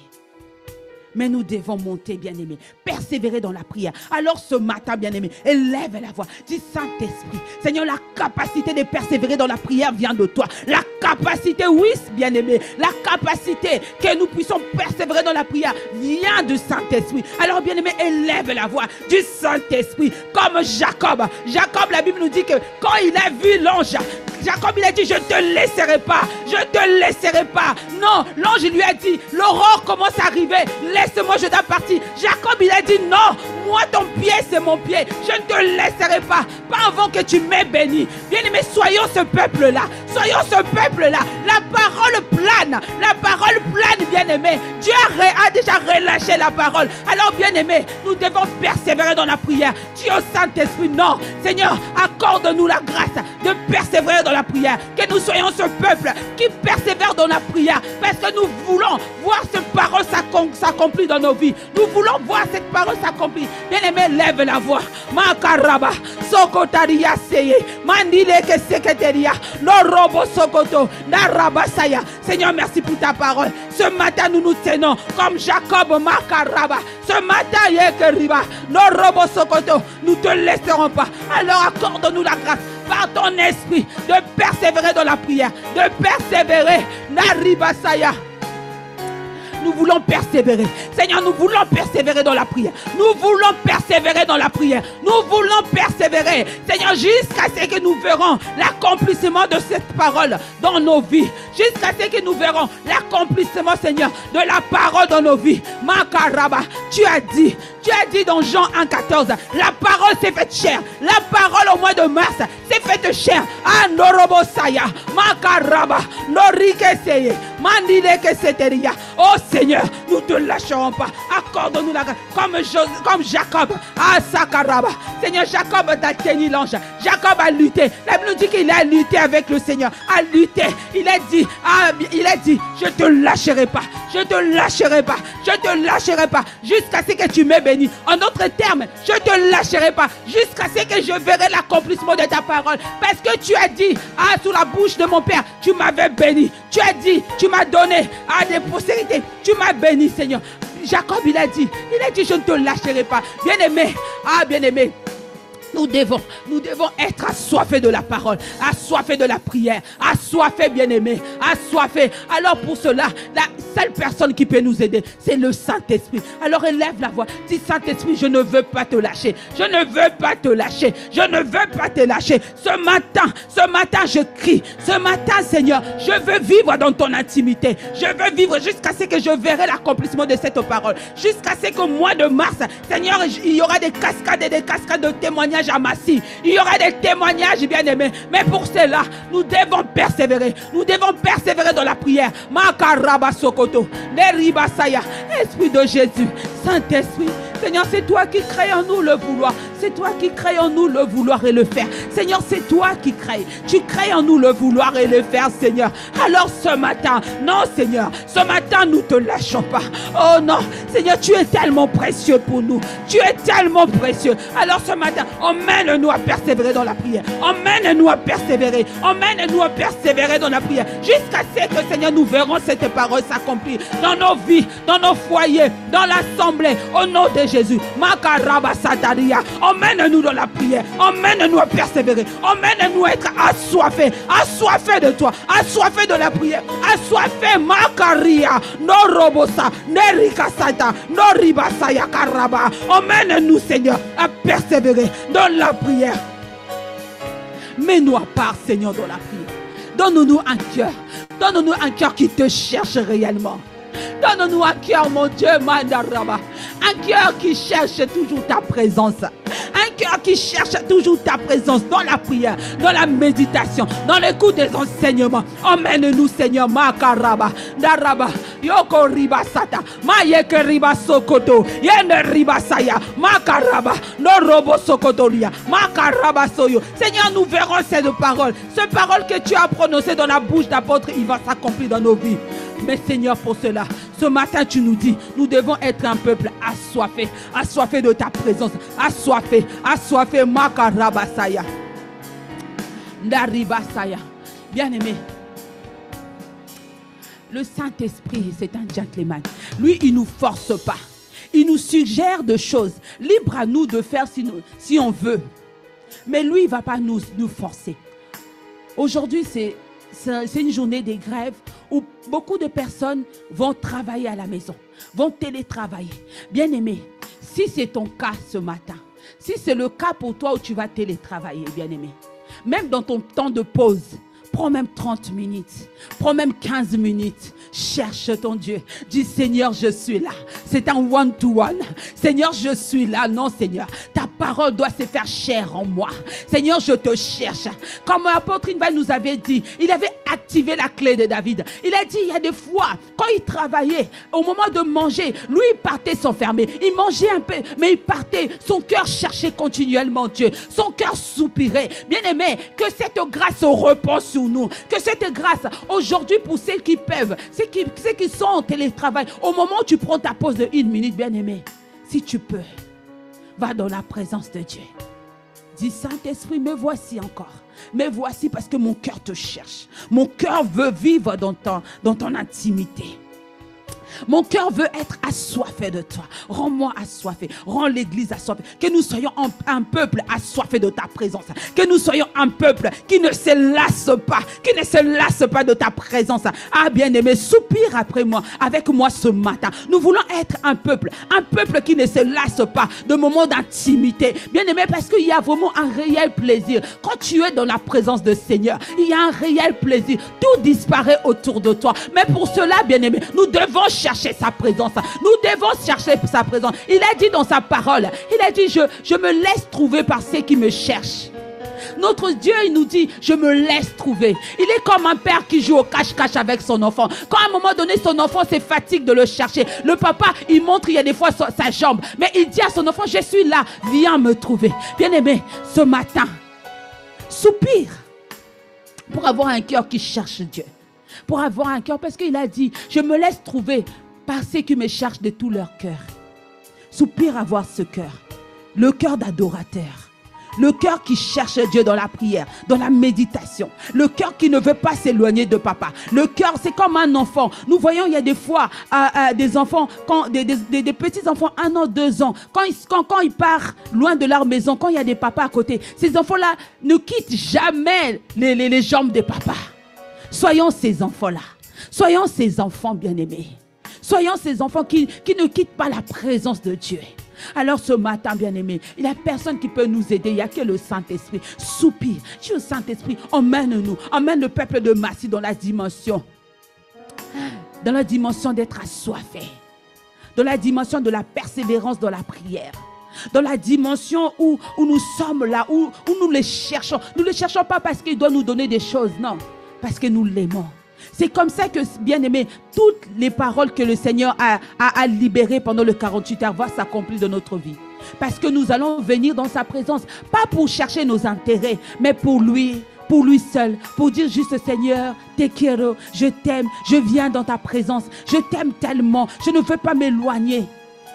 Mais nous devons monter, bien-aimés. Persévérer dans la prière. Alors ce matin, bien-aimés, élève la voix. Dis, Saint-Esprit, Seigneur, la capacité de persévérer dans la prière vient de toi. La capacité, oui, bien-aimés, la capacité que nous puissions persévérer dans la prière vient du Saint-Esprit. Alors, bien-aimés, élève la voix du Saint-Esprit. Comme Jacob. Jacob, la Bible nous dit que quand il a vu l'ange, Jacob, il a dit, je ne te laisserai pas. Je ne te laisserai pas. Non, l'ange lui a dit, l'aurore commence à arriver. Laisse-moi, je dois partir. Jacob, il a dit, non, moi, ton pied, c'est mon pied. Je ne te laisserai pas. Pas avant que tu m'aies béni. Bien-aimés, soyons ce peuple-là. Soyons ce peuple-là. La parole plane. La parole plane, bien-aimés. Dieu a déjà relâché la parole. Alors, bien-aimés, nous devons persévérer dans la prière. Dieu au Saint-Esprit, non. Seigneur, accorde-nous la grâce de persévérer dans la prière. Que nous soyons ce peuple qui persévère dans la prière. Parce que nous voulons voir cette parole s'accomplir dans nos vies. Nous voulons voir cette parole s'accomplir. Bien-aimé, lève la voix. Makaraba, Sokotaria Seye, Mandile que Seketeria, Lorobo Sokoto, Narabasaya. Seigneur, merci pour ta parole. Ce matin, nous nous tenons comme Jacob Makaraba. Ce matin, Yekeriba, Lorobo Sokoto, nous ne te laisserons pas. Alors accorde-nous la grâce par ton esprit de persévérer dans la prière, de persévérer. Naribasaya. Nous voulons persévérer. Seigneur, nous voulons persévérer dans la prière. Nous voulons persévérer dans la prière. Nous voulons persévérer. Seigneur, jusqu'à ce que nous verrons l'accomplissement de cette parole dans nos vies. Jusqu'à ce que nous verrons l'accomplissement, Seigneur, de la parole dans nos vies. Makaraba, tu as dit dans Jean 1,14, la parole s'est faite chair. La parole au mois de mars s'est faite chair. Anorobosaya, Makaraba, Norikeseye, Mandilekeseteria. Oh Seigneur, nous ne te lâcherons pas. Accorde-nous la grâce. Comme Jacob, à Sakaraba. Seigneur, Jacob a tenu l'ange. Jacob a lutté. La Bible nous dit qu'il a lutté avec le Seigneur. A lutté. Il a dit, je ne te lâcherai pas. Je ne te lâcherai pas. Je ne te lâcherai pas. Jusqu'à ce que tu m'aies béni. En d'autres termes, je ne te lâcherai pas. Jusqu'à ce que je verrai l'accomplissement de ta parole. Parce que tu as dit, sous la bouche de mon Père, tu m'avais béni. Tu as dit, tu m'as donné à des postérités. Tu m'as béni, Seigneur. Jacob, il a dit, je ne te lâcherai pas. Bien-aimé, bien-aimé. Nous devons être assoiffés de la parole, assoiffés de la prière, assoiffés, bien-aimés, assoiffés. Alors pour cela, la seule personne qui peut nous aider, c'est le Saint-Esprit. Alors élève la voix, dis Saint-Esprit, je ne veux pas te lâcher, je ne veux pas te lâcher, je ne veux pas te lâcher. Ce matin, je crie, ce matin, Seigneur, je veux vivre dans ton intimité, je veux vivre jusqu'à ce que je verrai l'accomplissement de cette parole, jusqu'à ce qu'au mois de mars, Seigneur, il y aura des cascades et des cascades de témoignages à Massy. Il y aura des témoignages, bien-aimés. Mais pour cela, nous devons persévérer. Nous devons persévérer dans la prière. Makaraba Sokoto, Neribasaya, Esprit de Jésus, Saint-Esprit. Seigneur, c'est toi qui crée en nous le vouloir. C'est toi qui crée en nous le vouloir et le faire. Seigneur, c'est toi qui crée. Tu crées en nous le vouloir et le faire, Seigneur. Alors ce matin, non, Seigneur, ce matin, nous ne te lâchons pas. Oh non, Seigneur, tu es tellement précieux pour nous. Tu es tellement précieux. Alors ce matin, emmène-nous à persévérer dans la prière. Emmène-nous à persévérer. Emmène-nous à persévérer dans la prière. Jusqu'à ce que, Seigneur, nous verrons cette parole s'accomplir dans nos vies, dans nos foyers, dans l'assemblée. Au nom de Jésus. Makaraba Sataria. Emmène-nous dans la prière. Emmène-nous à persévérer. Emmène-nous à être assoiffés. Assoiffés de toi. Assoiffés de la prière. Assoiffés. Makaria. No robosa. Nerika Sata. No ribasaya karaba. Emmène-nous, Seigneur, à persévérer dans la prière. Mets-nous à part, Seigneur, dans la prière. Donne-nous un cœur. Donne-nous un cœur qui te cherche réellement. Donne-nous un cœur, mon Dieu, Mandaraba. Un cœur qui cherche toujours ta présence. Un cœur qui cherche toujours ta présence dans la prière, dans la méditation, dans l'écoute des enseignements. Emmène-nous, Seigneur, Makaraba, Daraba, Yoko Ribasata, Mayeke Ribasokoto, Yene Ribasaya, Makaraba, Norobo Sokotoria, Makaraba Soyo. Seigneur, nous verrons ces paroles. Ces paroles que tu as prononcées dans la bouche d'apôtre, il va s'accomplir dans nos vies. Mais Seigneur, pour cela, ce matin tu nous dis, nous devons être un peuple assoiffé, assoiffé de ta présence, assoiffé, assoiffé, Makarabasaya, Daribasaya. Bien-aimé, le Saint-Esprit, c'est un gentleman. Lui, il ne nous force pas. Il nous suggère des choses. Libre à nous de faire si on veut. Mais lui, il ne va pas nous forcer. Aujourd'hui, c'est une journée des grèves où beaucoup de personnes vont travailler à la maison, vont télétravailler. Bien-aimé, si c'est ton cas ce matin, si c'est le cas pour toi où tu vas télétravailler, bien-aimé, même dans ton temps de pause, prends même 30 minutes, prends même 15 minutes, cherche ton Dieu. Dis Seigneur, je suis là. C'est un one-to-one. Seigneur, je suis là. Non, Seigneur, ta parole doit se faire chair en moi. Seigneur, je te cherche. Comme l'apôtre Inval nous avait dit, il avait activé la clé de David. Il a dit, il y a des fois, quand il travaillait, au moment de manger, lui, il partait s'enfermer. Il mangeait un peu, mais il partait. Son cœur cherchait continuellement Dieu. Son cœur soupirait. Bien-aimé, que cette grâce repose sur nous. Que cette grâce, aujourd'hui, pour ceux qui peuvent, ceux qui sont en télétravail, au moment où tu prends ta pause de 1 minute, bien-aimé, si tu peux, va dans la présence de Dieu. Dis, Saint-Esprit, me voici encore. Me voici parce que mon cœur te cherche. Mon cœur veut vivre dans ton intimité. Mon cœur veut être assoiffé de toi. Rends-moi assoiffé. Rends l'église assoiffée. Que nous soyons un peuple assoiffé de ta présence. Que nous soyons un peuple qui ne se lasse pas. Qui ne se lasse pas de ta présence. Ah, bien-aimé, soupire après moi. Avec moi ce matin. Nous voulons être un peuple qui ne se lasse pas de moments d'intimité. Bien-aimé, parce qu'il y a vraiment un réel plaisir. Quand tu es dans la présence du Seigneur, il y a un réel plaisir. Tout disparaît autour de toi. Mais pour cela, bien-aimé, nous devons chercher sa présence. Nous devons chercher sa présence. Il a dit dans sa parole, il a dit, je me laisse trouver par ceux qui me cherchent. Notre Dieu, il nous dit, je me laisse trouver. Il est comme un père qui joue au cache-cache avec son enfant. Quand à un moment donné, son enfant se fatigue de le chercher, le papa, il montre, il y a des fois sa jambe, mais il dit à son enfant, je suis là, viens me trouver. Bien-aimé, ce matin, soupire pour avoir un cœur qui cherche Dieu. Pour avoir un cœur, parce qu'il a dit, je me laisse trouver par ceux qui me cherchent de tout leur cœur. Soupire avoir ce cœur, le cœur d'adorateur, Le cœur qui cherche Dieu dans la prière, dans la méditation. Le cœur qui ne veut pas s'éloigner de papa. Le cœur, c'est comme un enfant. Nous voyons, il y a des fois des enfants, des petits enfants, 1 an, 2 ans, quand ils partent loin de leur maison, quand il y a des papas à côté, ces enfants-là ne quittent jamais les jambes des papas. Soyons ces enfants-là. Soyons ces enfants bien-aimés. Soyons ces enfants qui ne quittent pas la présence de Dieu. Alors ce matin, bien-aimé, il n'y a personne qui peut nous aider. Il n'y a que le Saint-Esprit. Soupire. Dis au Saint-Esprit, emmène-nous. Emmène le peuple de Massy dans la dimension d'être assoiffé. Dans la dimension de la persévérance dans la prière. Dans la dimension où nous sommes là, où nous les cherchons. Nous ne les cherchons pas parce qu'il doit nous donner des choses, non. Parce que nous l'aimons. C'est comme ça que, bien aimé, toutes les paroles que le Seigneur a libérées pendant le 48 heures vont s'accomplir de notre vie. Parce que nous allons venir dans sa présence, pas pour chercher nos intérêts, mais pour lui seul, pour dire juste Seigneur, te quiero, je t'aime, je viens dans ta présence, je t'aime tellement, je ne veux pas m'éloigner.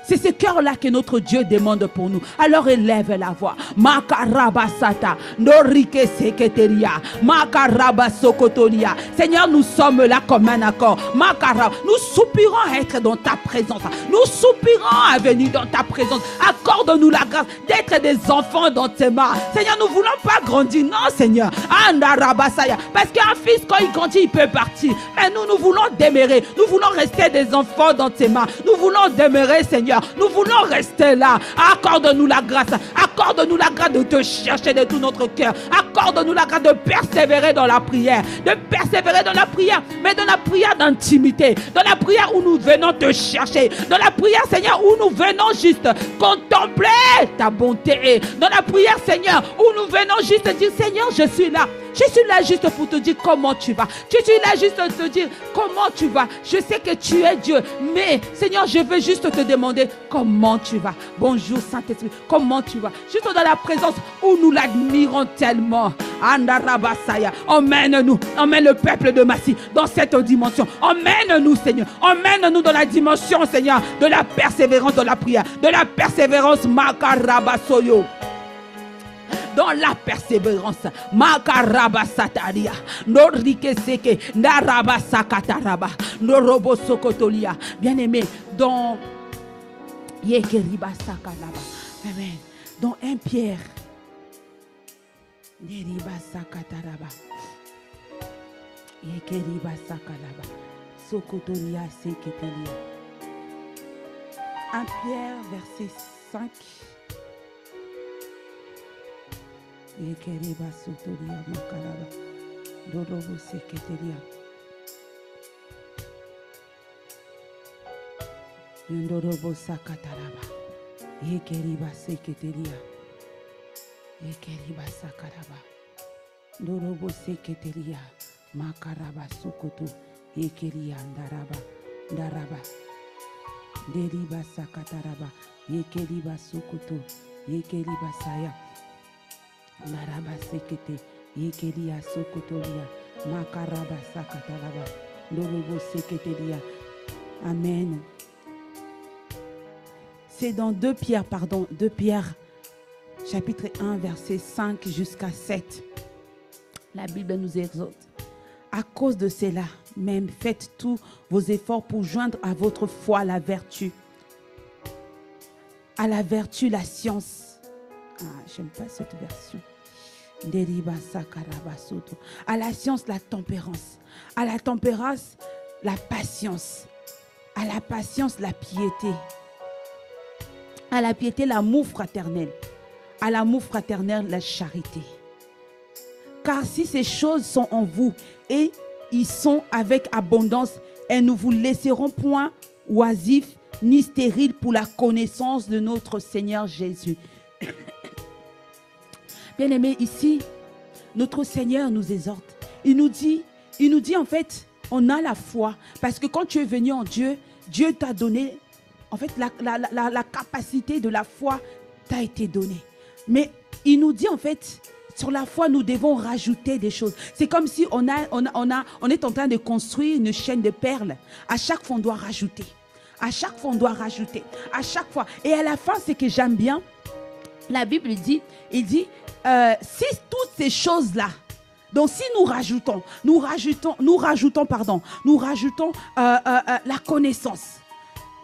C'est ce cœur-là que notre Dieu demande pour nous. Alors élève la voix. Makarabasata, Norike Seketeria, Makarabasokotoria. Seigneur, nous sommes là comme un accord. Nous soupirons à être dans ta présence. Nous soupirons à venir dans ta présence. Accorde-nous la grâce d'être des enfants dans tes mains. Seigneur, nous ne voulons pas grandir. Non, Seigneur. Andarabasaya. Parce qu'un fils, quand il grandit, il peut partir. Mais nous voulons demeurer. Nous voulons rester des enfants dans tes mains. Nous voulons demeurer, Seigneur. Nous voulons rester là. Accorde-nous la grâce. Accorde-nous la grâce de te chercher de tout notre cœur. Accorde-nous la grâce de persévérer dans la prière. De persévérer dans la prière, mais dans la prière d'intimité. Dans la prière où nous venons te chercher. Dans la prière, Seigneur, où nous venons juste contempler ta bonté. Dans la prière, Seigneur, où nous venons juste dire, Seigneur, je suis là. Je suis là juste pour te dire comment tu vas. Je suis là juste pour te dire comment tu vas. Je sais que tu es Dieu. Mais Seigneur, je veux juste te demander comment tu vas. Bonjour Saint-Esprit. Comment tu vas? Juste dans la présence où nous l'admirons tellement. Andarabasaya. Emmène-nous. Emmène le peuple de Massy dans cette dimension. Emmène-nous, Seigneur. Emmène-nous dans la dimension, Seigneur, de la persévérance dans la prière. De la persévérance Makarabasoyo. Dans la persévérance, Makarabasataria, Norikeseke, Narabasakataraba, Norobosokotolia. Bien-aimé, dans Yekeribasakalaba. Amen. Dans 1 Pierre, Neribasakataraba, Yekeribasakalaba, Sokotolia Seketelia. 1 Pierre, verset 5. Yekeriba sotoria makalaba dorobo seketeria yondorobo sakataraba yekeriba seketeria yekeriba sakaraba dorobo seketeria makaraba sokoto yekeria ndaraba deriba sakataraba yekeriba sokoto yekeriba saya Naraba sekete, yekelia sokotolia, makaraba sakatalaba, ndorobo seketelia. Amen. C'est dans 2 Pierre, chapitre 1, verset 5 jusqu'à 7. La Bible nous exhorte. À cause de cela, même faites tous vos efforts pour joindre à votre foi la vertu. À la vertu, la science. J'aime pas cette version. À la science, la tempérance. À la tempérance, la patience. À la patience, la piété. À la piété, l'amour fraternel. À l'amour fraternel, la charité. Car si ces choses sont en vous et ils sont avec abondance, elles ne vous laisseront point oisifs ni stériles pour la connaissance de notre Seigneur Jésus. Bien-aimés, ici, notre Seigneur nous exhorte. Il nous dit en fait, on a la foi. Parce que quand tu es venu en Dieu, Dieu t'a donné, en fait, la capacité de la foi t'a été donnée. Mais il nous dit en fait, sur la foi, nous devons rajouter des choses. C'est comme si on est en train de construire une chaîne de perles. À chaque fois, on doit rajouter. À chaque fois, on doit rajouter. À chaque fois. Et à la fin, ce que j'aime bien, la Bible dit, si toutes ces choses-là, donc si nous rajoutons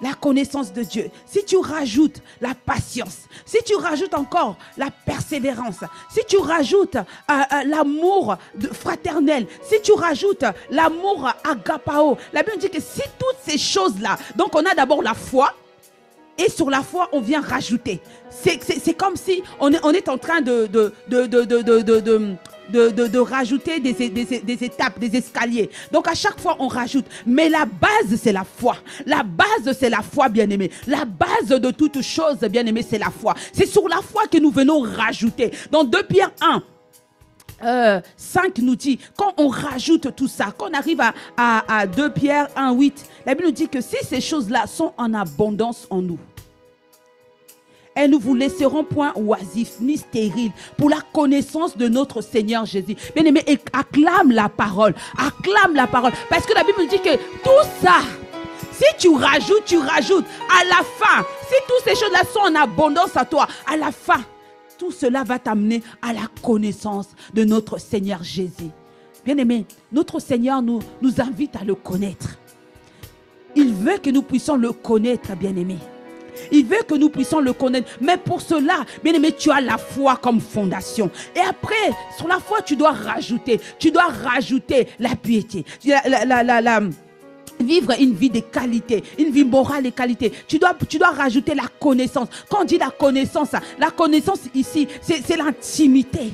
la connaissance de Dieu, si tu rajoutes la patience, si tu rajoutes encore la persévérance, si tu rajoutes l'amour fraternel, si tu rajoutes l'amour agapao, la Bible dit que si toutes ces choses-là, donc on a d'abord la foi, et sur la foi, on vient rajouter. C'est comme si on est en train de rajouter des étapes, des escaliers. Donc à chaque fois, on rajoute. Mais la base, c'est la foi. La base, c'est la foi, bien-aimé. La base de toute chose, bien-aimé, c'est la foi. C'est sur la foi que nous venons rajouter. Dans 2 Pierre 5 nous dit, quand on rajoute tout ça, quand on arrive à 2 Pierre 1, 8, la Bible nous dit que si ces choses-là sont en abondance en nous, elles ne vous laisseront point oisifs ni stériles pour la connaissance de notre Seigneur Jésus. Bien-aimé, acclame la parole. Acclame la parole. Parce que la Bible dit que tout ça, si tu rajoutes, à la fin, si toutes ces choses-là sont en abondance à toi, à la fin, tout cela va t'amener à la connaissance de notre Seigneur Jésus. Bien-aimé, notre Seigneur nous invite à le connaître. Il veut que nous puissions le connaître, bien-aimé. Il veut que nous puissions le connaître. Mais pour cela, bien-aimé, tu as la foi comme fondation. Et après, sur la foi, tu dois rajouter la piété. Vivre une vie de qualité, une vie morale de qualité. Tu dois rajouter la connaissance. Quand on dit la connaissance ici, c'est l'intimité.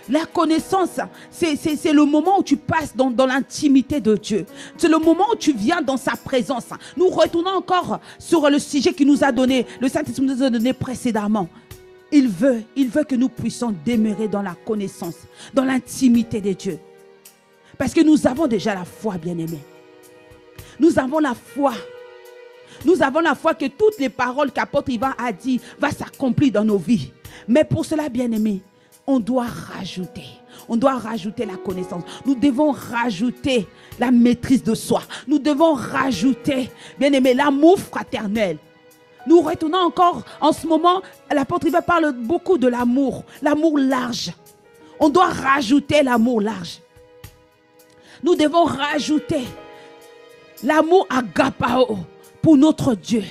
La connaissance, c'est le moment où tu passes dans l'intimité de Dieu. C'est le moment où tu viens dans sa présence. Nous retournons encore sur le sujet qu'il nous a donné, le Saint-Esprit nous a donné précédemment. Il veut que nous puissions demeurer dans la connaissance, dans l'intimité de Dieu. Parce que nous avons déjà la foi, bien-aimés. Nous avons la foi. Nous avons la foi que toutes les paroles qu'apôtre Ivan a dit vont s'accomplir dans nos vies. Mais pour cela, bien-aimés, on doit rajouter la connaissance. Nous devons rajouter la maîtrise de soi. Nous devons rajouter, bien-aimé, l'amour fraternel. Nous retournons encore en ce moment, l'apôtre Ivan parle beaucoup de l'amour large. On doit rajouter l'amour large. Nous devons rajouter l'amour agapao pour notre Dieu.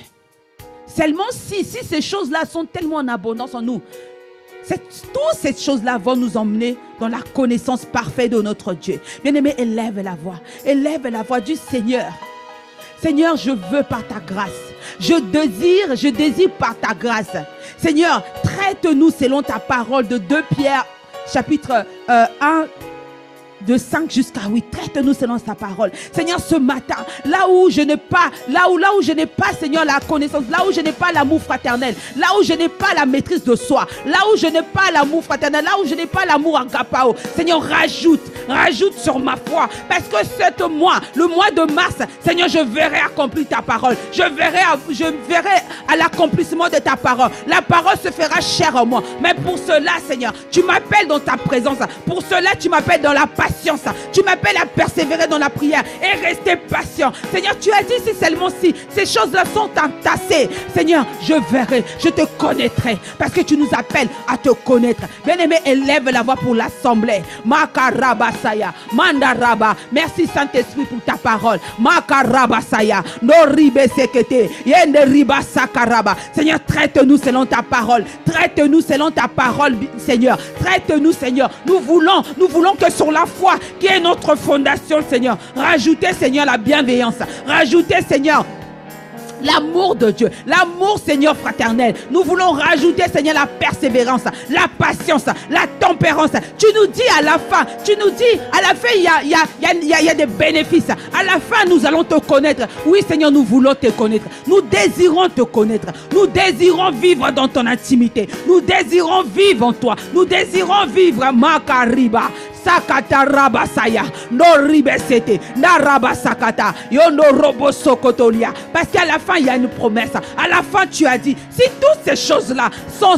Seulement si ces choses-là sont tellement en abondance en nous, toutes ces choses-là vont nous emmener dans la connaissance parfaite de notre Dieu. Bien-aimé, élève la voix du Seigneur. Seigneur, je veux par ta grâce. Je désire par ta grâce. Seigneur, traite-nous selon ta parole de 2 Pierre, chapitre 1, de 5 jusqu'à 8, traite-nous selon sa parole. Seigneur, ce matin, là où je n'ai pas, Seigneur, la connaissance, là où je n'ai pas l'amour fraternel, là où je n'ai pas la maîtrise de soi, là où je n'ai pas l'amour fraternel, là où je n'ai pas l'amour agapao, Seigneur, rajoute sur ma foi, parce que le mois de mars, Seigneur, je verrai accomplir ta parole, je verrai à l'accomplissement de ta parole. La parole se fera chair en moi, mais pour cela, Seigneur, tu m'appelles dans ta présence, pour cela, tu m'appelles dans la patience. Tu m'appelles à persévérer dans la prière et rester patient. Seigneur, tu as dit si seulement si ces choses-là sont entassées, Seigneur, je verrai, je te connaîtrai parce que tu nous appelles à te connaître. Bien-aimé, élève la voix pour l'assemblée. Makarabasaya, Mandaraba. Merci Saint-Esprit pour ta parole. Makarabasaya, Noribe Sekete, Yenderiba Sakaraba. Seigneur, traite-nous selon ta parole. Traite-nous selon ta parole, Seigneur. Traite-nous, Seigneur. Nous voulons que sur la foi qui est notre fondation, Seigneur, rajoutez, Seigneur, la bienveillance, rajoutez, Seigneur, l'amour de Dieu, l'amour, Seigneur, fraternel. Nous voulons rajouter, Seigneur, la persévérance, la patience, la tempérance. Tu nous dis à la fin, à la fin, il y a des bénéfices. À la fin, nous allons te connaître. Oui, Seigneur, nous voulons te connaître. Nous désirons te connaître. Nous désirons vivre dans ton intimité. Nous désirons vivre en toi. Nous désirons vivre, Makariba. Sakata rabasaya. No ribesete. Na rabasakata. Yono robo sokotolia. Parce qu'à la fin, il y a une promesse. À la fin, tu as dit, si toutes ces choses-là sont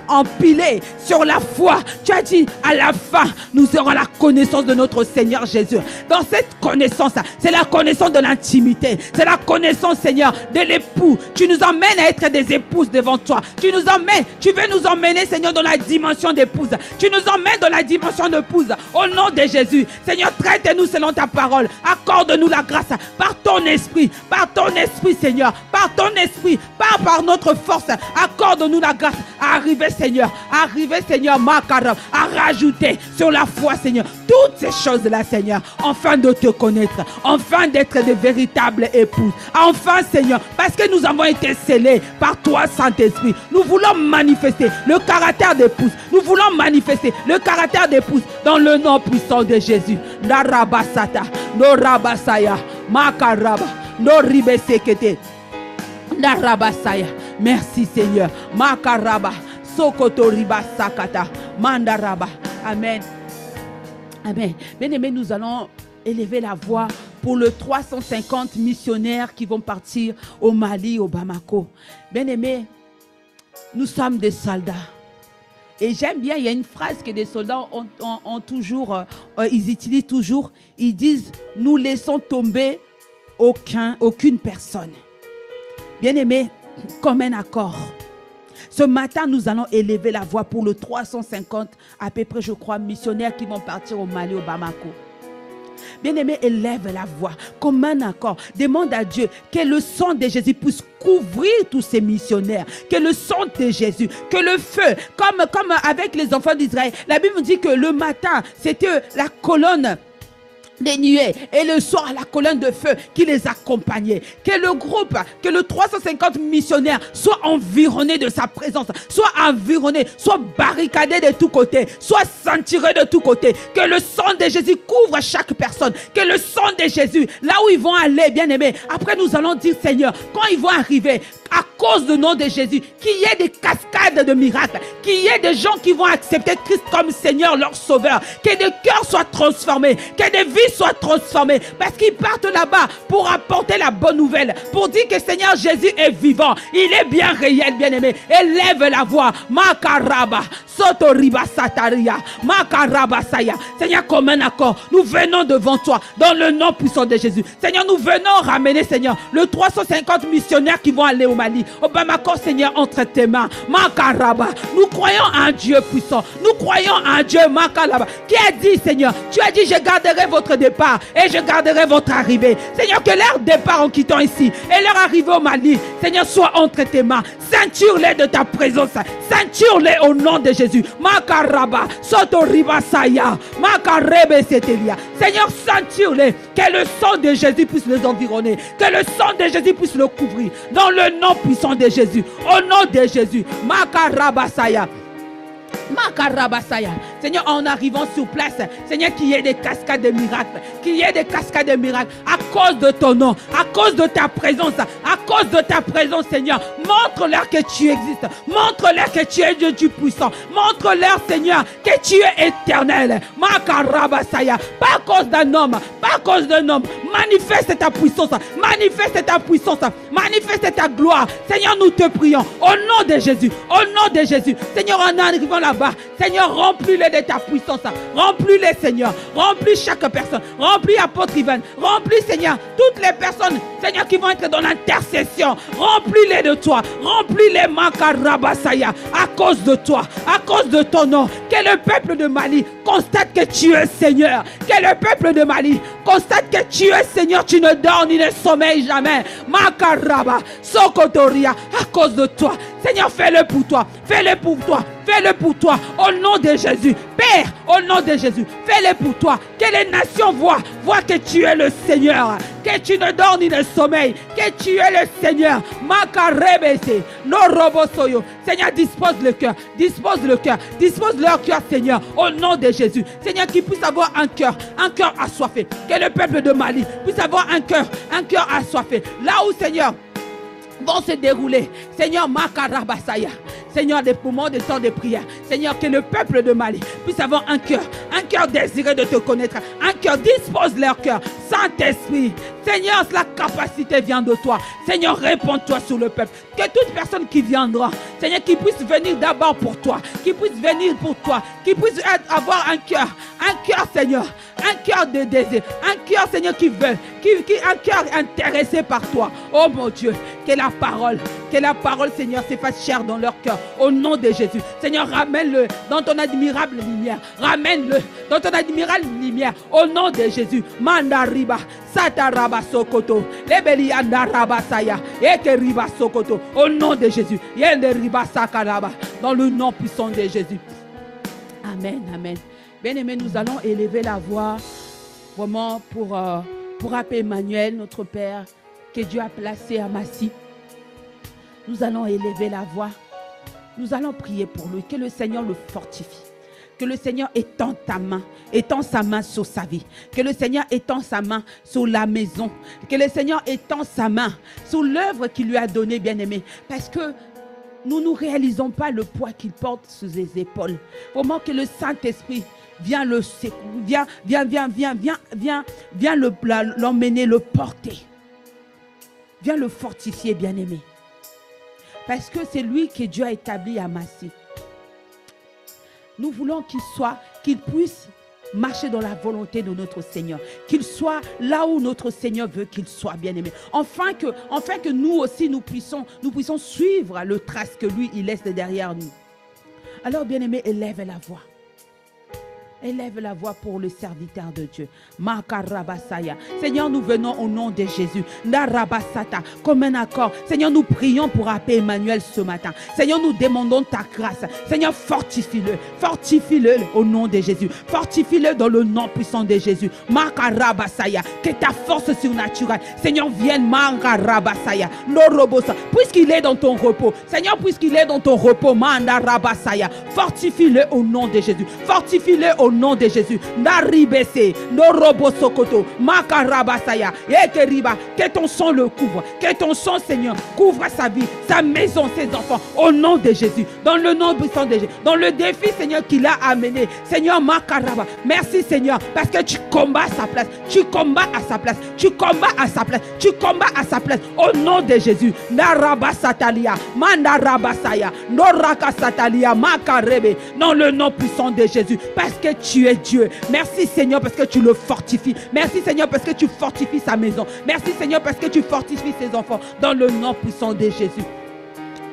empilées sur la foi, tu as dit, à la fin, nous aurons la connaissance de notre Seigneur Jésus. Dans cette connaissance, c'est la connaissance de l'intimité. C'est la connaissance, Seigneur, de l'époux. Tu nous emmènes à être des épouses devant toi. Tu veux nous emmener, Seigneur, dans la dimension d'épouse. Tu nous emmènes dans la dimension d'épouse. Au nom de Jésus, Seigneur, traite-nous selon ta parole. Accorde-nous la grâce par ton esprit, Seigneur, par ton esprit, par notre force. Accorde-nous la grâce à arriver, Seigneur, Makarab, à rajouter sur la foi, Seigneur, toutes ces choses-là, Seigneur, enfin de te connaître, enfin d'être de véritables épouses. Enfin, Seigneur, parce que nous avons été scellés par toi, Saint-Esprit, nous voulons manifester le caractère d'épouse. Nous voulons manifester le caractère d'épouse dans le nom puissant de Jésus. Narabasata, Norabasaya, Makaraba, Noribesekete, Narabasaya. Merci, Seigneur. Makaraba, Sokotoriba Sakata, Mandaraba. Amen. Amen. Bien-aimés, nous allons élever la voix pour les 350 missionnaires qui vont partir au Mali, au Bamako. Bien-aimés, nous sommes des soldats. Et j'aime bien, il y a une phrase que des soldats ont toujours, ils utilisent toujours. Ils disent, nous laissons tomber aucune personne. Bien-aimés, comme un accord. Ce matin, nous allons élever la voix pour les 350, à peu près, je crois, missionnaires qui vont partir au Mali, au Bamako. Bien-aimé, élève la voix comme un accord. Demande à Dieu que le sang de Jésus puisse couvrir tous ces missionnaires. Que le sang de Jésus, que le feu, comme avec les enfants d'Israël. La Bible dit que le matin, c'était la colonne des nuées et le soir la colonne de feu qui les accompagnait. Que le groupe, que le 350 missionnaires soient environnés de sa présence, soient environnés, soient barricadés de tous côtés, soient ceinturés de tous côtés. Que le sang de Jésus couvre chaque personne. Que le sang de Jésus, là où ils vont aller, bien aimés, après nous allons dire, Seigneur, quand ils vont arriver, à cause du nom de Jésus, qu'il y ait des cascades de miracles, qu'il y ait des gens qui vont accepter Christ comme Seigneur, leur Sauveur, que des cœurs soient transformés, que des vies soient transformées, parce qu'ils partent là-bas pour apporter la bonne nouvelle, pour dire que Seigneur Jésus est vivant, il est bien réel, bien-aimé. Élève la voix, Makaraba, Sotoriba Sataria, Makaraba Saya. Seigneur, comme un accord, nous venons devant toi, dans le nom puissant de Jésus. Seigneur, nous venons ramener, Seigneur, le 350 missionnaires qui vont aller au Mali, au Bamako, Seigneur, entre tes mains. Makaraba, nous croyons à un Dieu puissant, nous croyons à un Dieu, Makaraba, qui a dit, Seigneur, tu as dit, je garderai votre départ et je garderai votre arrivée. Seigneur, que leur départ en quittant ici et leur arrivée au Mali, Seigneur, soit entre tes mains. Ceinture-les de ta présence, ceinture-les au nom de Jésus. Makaraba, Sotoriba Saya, Makarebe Setelia. Seigneur, ceinture-les, que le sang de Jésus puisse les environner, que le sang de Jésus puisse le couvrir, dans le nom puissant de Jésus, au nom de Jésus. Makaraba Saya. Makarabasaya. Seigneur, en arrivant sur place, Seigneur, qu'il y ait des cascades de miracles, qu'il y ait des cascades de miracles à cause de ton nom, à cause de ta présence, à cause de ta présence, Seigneur. Montre-leur que tu existes, montre-leur que tu es Dieu du puissant, montre-leur, Seigneur, que tu es éternel. Makarabasaya. Pas à cause d'un homme, pas à cause d'un homme. Manifeste ta puissance, manifeste ta puissance, manifeste ta gloire. Seigneur, nous te prions au nom de Jésus, au nom de Jésus. Seigneur, en arrivant là-bas, Seigneur, remplis-les de ta puissance, remplis-les, Seigneur, remplis chaque personne, remplis apôtre Ivan, remplis, Seigneur, toutes les personnes, Seigneur, qui vont être dans l'intercession, remplis-les de toi, remplis-les, Makarabasaya, à cause de toi, à cause de ton nom. Que le peuple de Mali constate que tu es Seigneur, que le peuple de Mali constate que tu es Seigneur, tu ne dors ni ne sommeilles jamais. Makaraba, Sokotoria, à cause de toi, Seigneur, fais-le pour toi, fais-le pour toi, fais-le pour toi, au nom de Jésus. Père, au nom de Jésus, fais-le pour toi. Que les nations voient que tu es le Seigneur, que tu ne dors ni ne sommeilles, que tu es le Seigneur. Makarebese, no robosoyo. Seigneur, dispose le cœur, dispose le cœur, dispose leur cœur, Seigneur, au nom de Jésus. Seigneur, qu'ils puissent avoir un cœur assoiffé. Que le peuple de Mali puisse avoir un cœur assoiffé. Là où, Seigneur, vont se dérouler, Seigneur, Makarabasaya, Seigneur, des moments de temps de prière, Seigneur, que le peuple de Mali puisse avoir un cœur un cœur désiré de te connaître, un cœur, dispose leur cœur. Saint-Esprit, Seigneur, la capacité vient de toi. Seigneur, réponds-toi sur le peuple. Que toute personne qui viendra, Seigneur, qui puisse venir d'abord pour toi, qui puisse venir pour toi, qui puisse avoir un cœur, Seigneur, un cœur de désir, un cœur, Seigneur, qui veut, un cœur intéressé par toi. Oh mon Dieu, que la parole, Seigneur, s'efface chair dans leur cœur, au nom de Jésus. Seigneur, ramène-le dans ton admirable lumière, ramène-le dans ton admirable lumière, au nom de Jésus. Mandariba, Sataraba Sokoto, Lebelianda Rabasaya, Ekeriba Sokoto, au nom de Jésus. Yenderiba Sakaraba, dans le nom puissant de Jésus. Amen, amen. Bien-aimés, nous allons élever la voix vraiment pour appeler Emmanuel, notre Père, que Dieu a placé à Massy. Nous allons élever la voix. Nous allons prier pour lui, que le Seigneur le fortifie. Que le Seigneur étend sa main sur sa vie. Que le Seigneur étend sa main sur la maison. Que le Seigneur étend sa main sur l'œuvre qu'il lui a donnée, bien-aimé. Parce que nous ne réalisons pas le poids qu'il porte sur ses épaules. Vraiment que le Saint-Esprit vient le secouer, viens l'emmener, le porter. Viens le fortifier, bien-aimé. Parce que c'est lui que Dieu a établi à Massy. Nous voulons qu'il puisse marcher dans la volonté de notre Seigneur. Qu'il soit là où notre Seigneur veut qu'il soit, bien-aimé. Enfin que nous aussi, nous puissions suivre le trace que lui, il laisse derrière nous. Alors, bien-aimé, élève la voix. Élève la voix pour le serviteur de Dieu. Makarabasaya. Seigneur, nous venons au nom de Jésus. Narabasata. Comme un accord. Seigneur, nous prions pour appeler Emmanuel ce matin. Seigneur, nous demandons ta grâce. Seigneur, fortifie-le. Fortifie-le au nom de Jésus. Fortifie-le dans le nom puissant de Jésus. Makarabasaya. Que ta force surnaturelle, Seigneur, vienne. Makarabasaya. Lorobosa. Puisqu'il est dans ton repos. Seigneur, puisqu'il est dans ton repos. Mandarabasaya. Fortifie-le au nom de Jésus. Fortifie-le au nom de Jésus. Naribese, Norobo Sokoto, Makarabasaya, Ekeriba, que ton sang le couvre, que ton sang, Seigneur, couvre sa vie, sa maison, ses enfants, au nom de Jésus, dans le nom puissant de Jésus, dans le défi, Seigneur, qu'il a amené, Seigneur, Makaraba, merci, Seigneur, parce que tu combats à sa place, tu combats à sa place, tu combats à sa place, tu combats à sa place, au nom de Jésus. Narabasatalia, Mandarabasaya, Norakasatalia, Makarebe, dans le nom puissant de Jésus, parce que tu es Dieu. Merci Seigneur parce que tu le fortifies. Merci Seigneur parce que tu fortifies sa maison. Merci Seigneur parce que tu fortifies ses enfants. Dans le nom puissant de Jésus.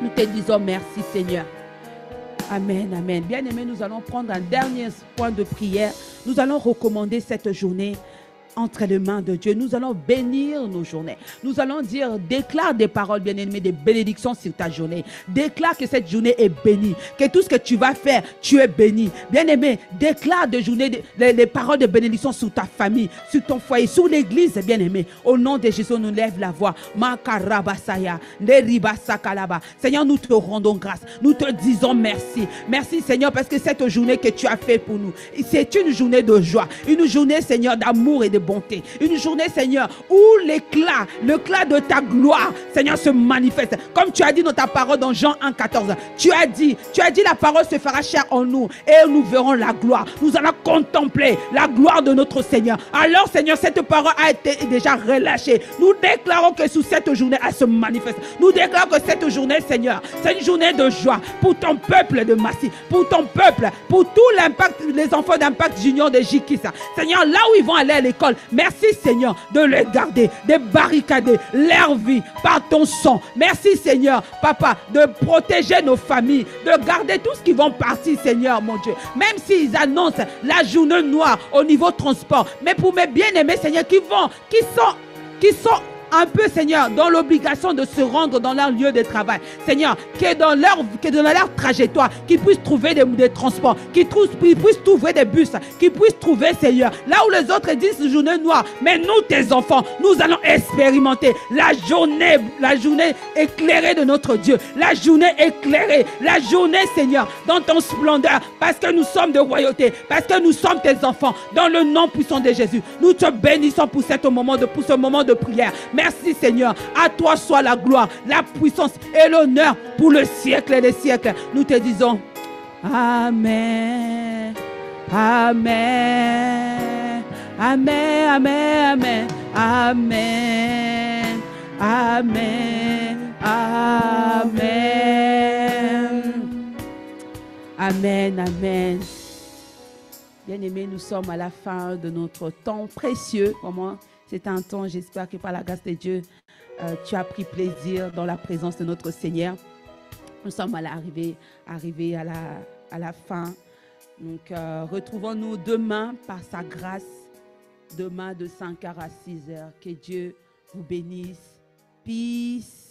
Nous te disons merci Seigneur. Amen, amen. Bien-aimés, nous allons prendre un dernier point de prière. Nous allons recommander cette journée entre les mains de Dieu. Nous allons bénir nos journées. Nous allons dire, déclare des paroles, bien-aimés, des bénédictions sur ta journée. Déclare que cette journée est bénie. Que tout ce que tu vas faire, tu es béni. Bien-aimé, déclare des journées, les paroles de bénédiction sur ta famille, sur ton foyer, sur l'église, bien-aimé. Au nom de Jésus, nous lève la voix. Makarabasaya, Neribasakalaba. Seigneur, nous te rendons grâce. Nous te disons merci. Merci, Seigneur, parce que cette journée que tu as fait pour nous, c'est une journée de joie. Une journée, Seigneur, d'amour et de bonté. Une journée, Seigneur, où l'éclat de ta gloire, Seigneur, se manifeste. Comme tu as dit dans ta parole dans Jean 1,14. Tu as dit, la parole se fera chair en nous et nous verrons la gloire. Nous allons contempler la gloire de notre Seigneur. Alors, Seigneur, cette parole a été déjà relâchée. Nous déclarons que sous cette journée, elle se manifeste. Nous déclarons que cette journée, Seigneur, c'est une journée de joie pour ton peuple de Massy, pour ton peuple, pour tout l'impact, les enfants d'Impact Junior de Jikisa. Seigneur, là où ils vont aller à l'école, merci Seigneur de les garder, de barricader leur vie par ton sang. Merci Seigneur, Papa, de protéger nos familles, de garder tout ce qui vont partir, Seigneur, mon Dieu. Même s'ils annoncent la journée noire au niveau transport, mais pour mes bien-aimés, Seigneur, qui sont un peu, Seigneur, dans l'obligation de se rendre dans leur lieu de travail. Seigneur, que dans leur trajectoire, qu'ils puissent trouver des transports, qu'ils puissent trouver des bus, qu'ils puissent trouver, Seigneur, là où les autres disent journée noire. Mais nous, tes enfants, nous allons expérimenter la journée éclairée de notre Dieu. La journée éclairée, la journée, Seigneur, dans ton splendeur, parce que nous sommes de royauté, parce que nous sommes tes enfants, dans le nom puissant de Jésus. Nous te bénissons pour ce moment de prière. Merci Seigneur, à toi soit la gloire, la puissance et l'honneur pour le siècle et les siècles. Nous te disons Amen, Amen. Amen, amen, amen. Amen. Amen. Amen, amen. Bien-aimés, nous sommes à la fin de notre temps précieux. Vraiment, c'est un temps, j'espère que par la grâce de Dieu, tu as pris plaisir dans la présence de notre Seigneur. Nous sommes arrivés à la fin. Donc, retrouvons-nous demain par sa grâce, demain de 5h à 6h. Que Dieu vous bénisse. Peace.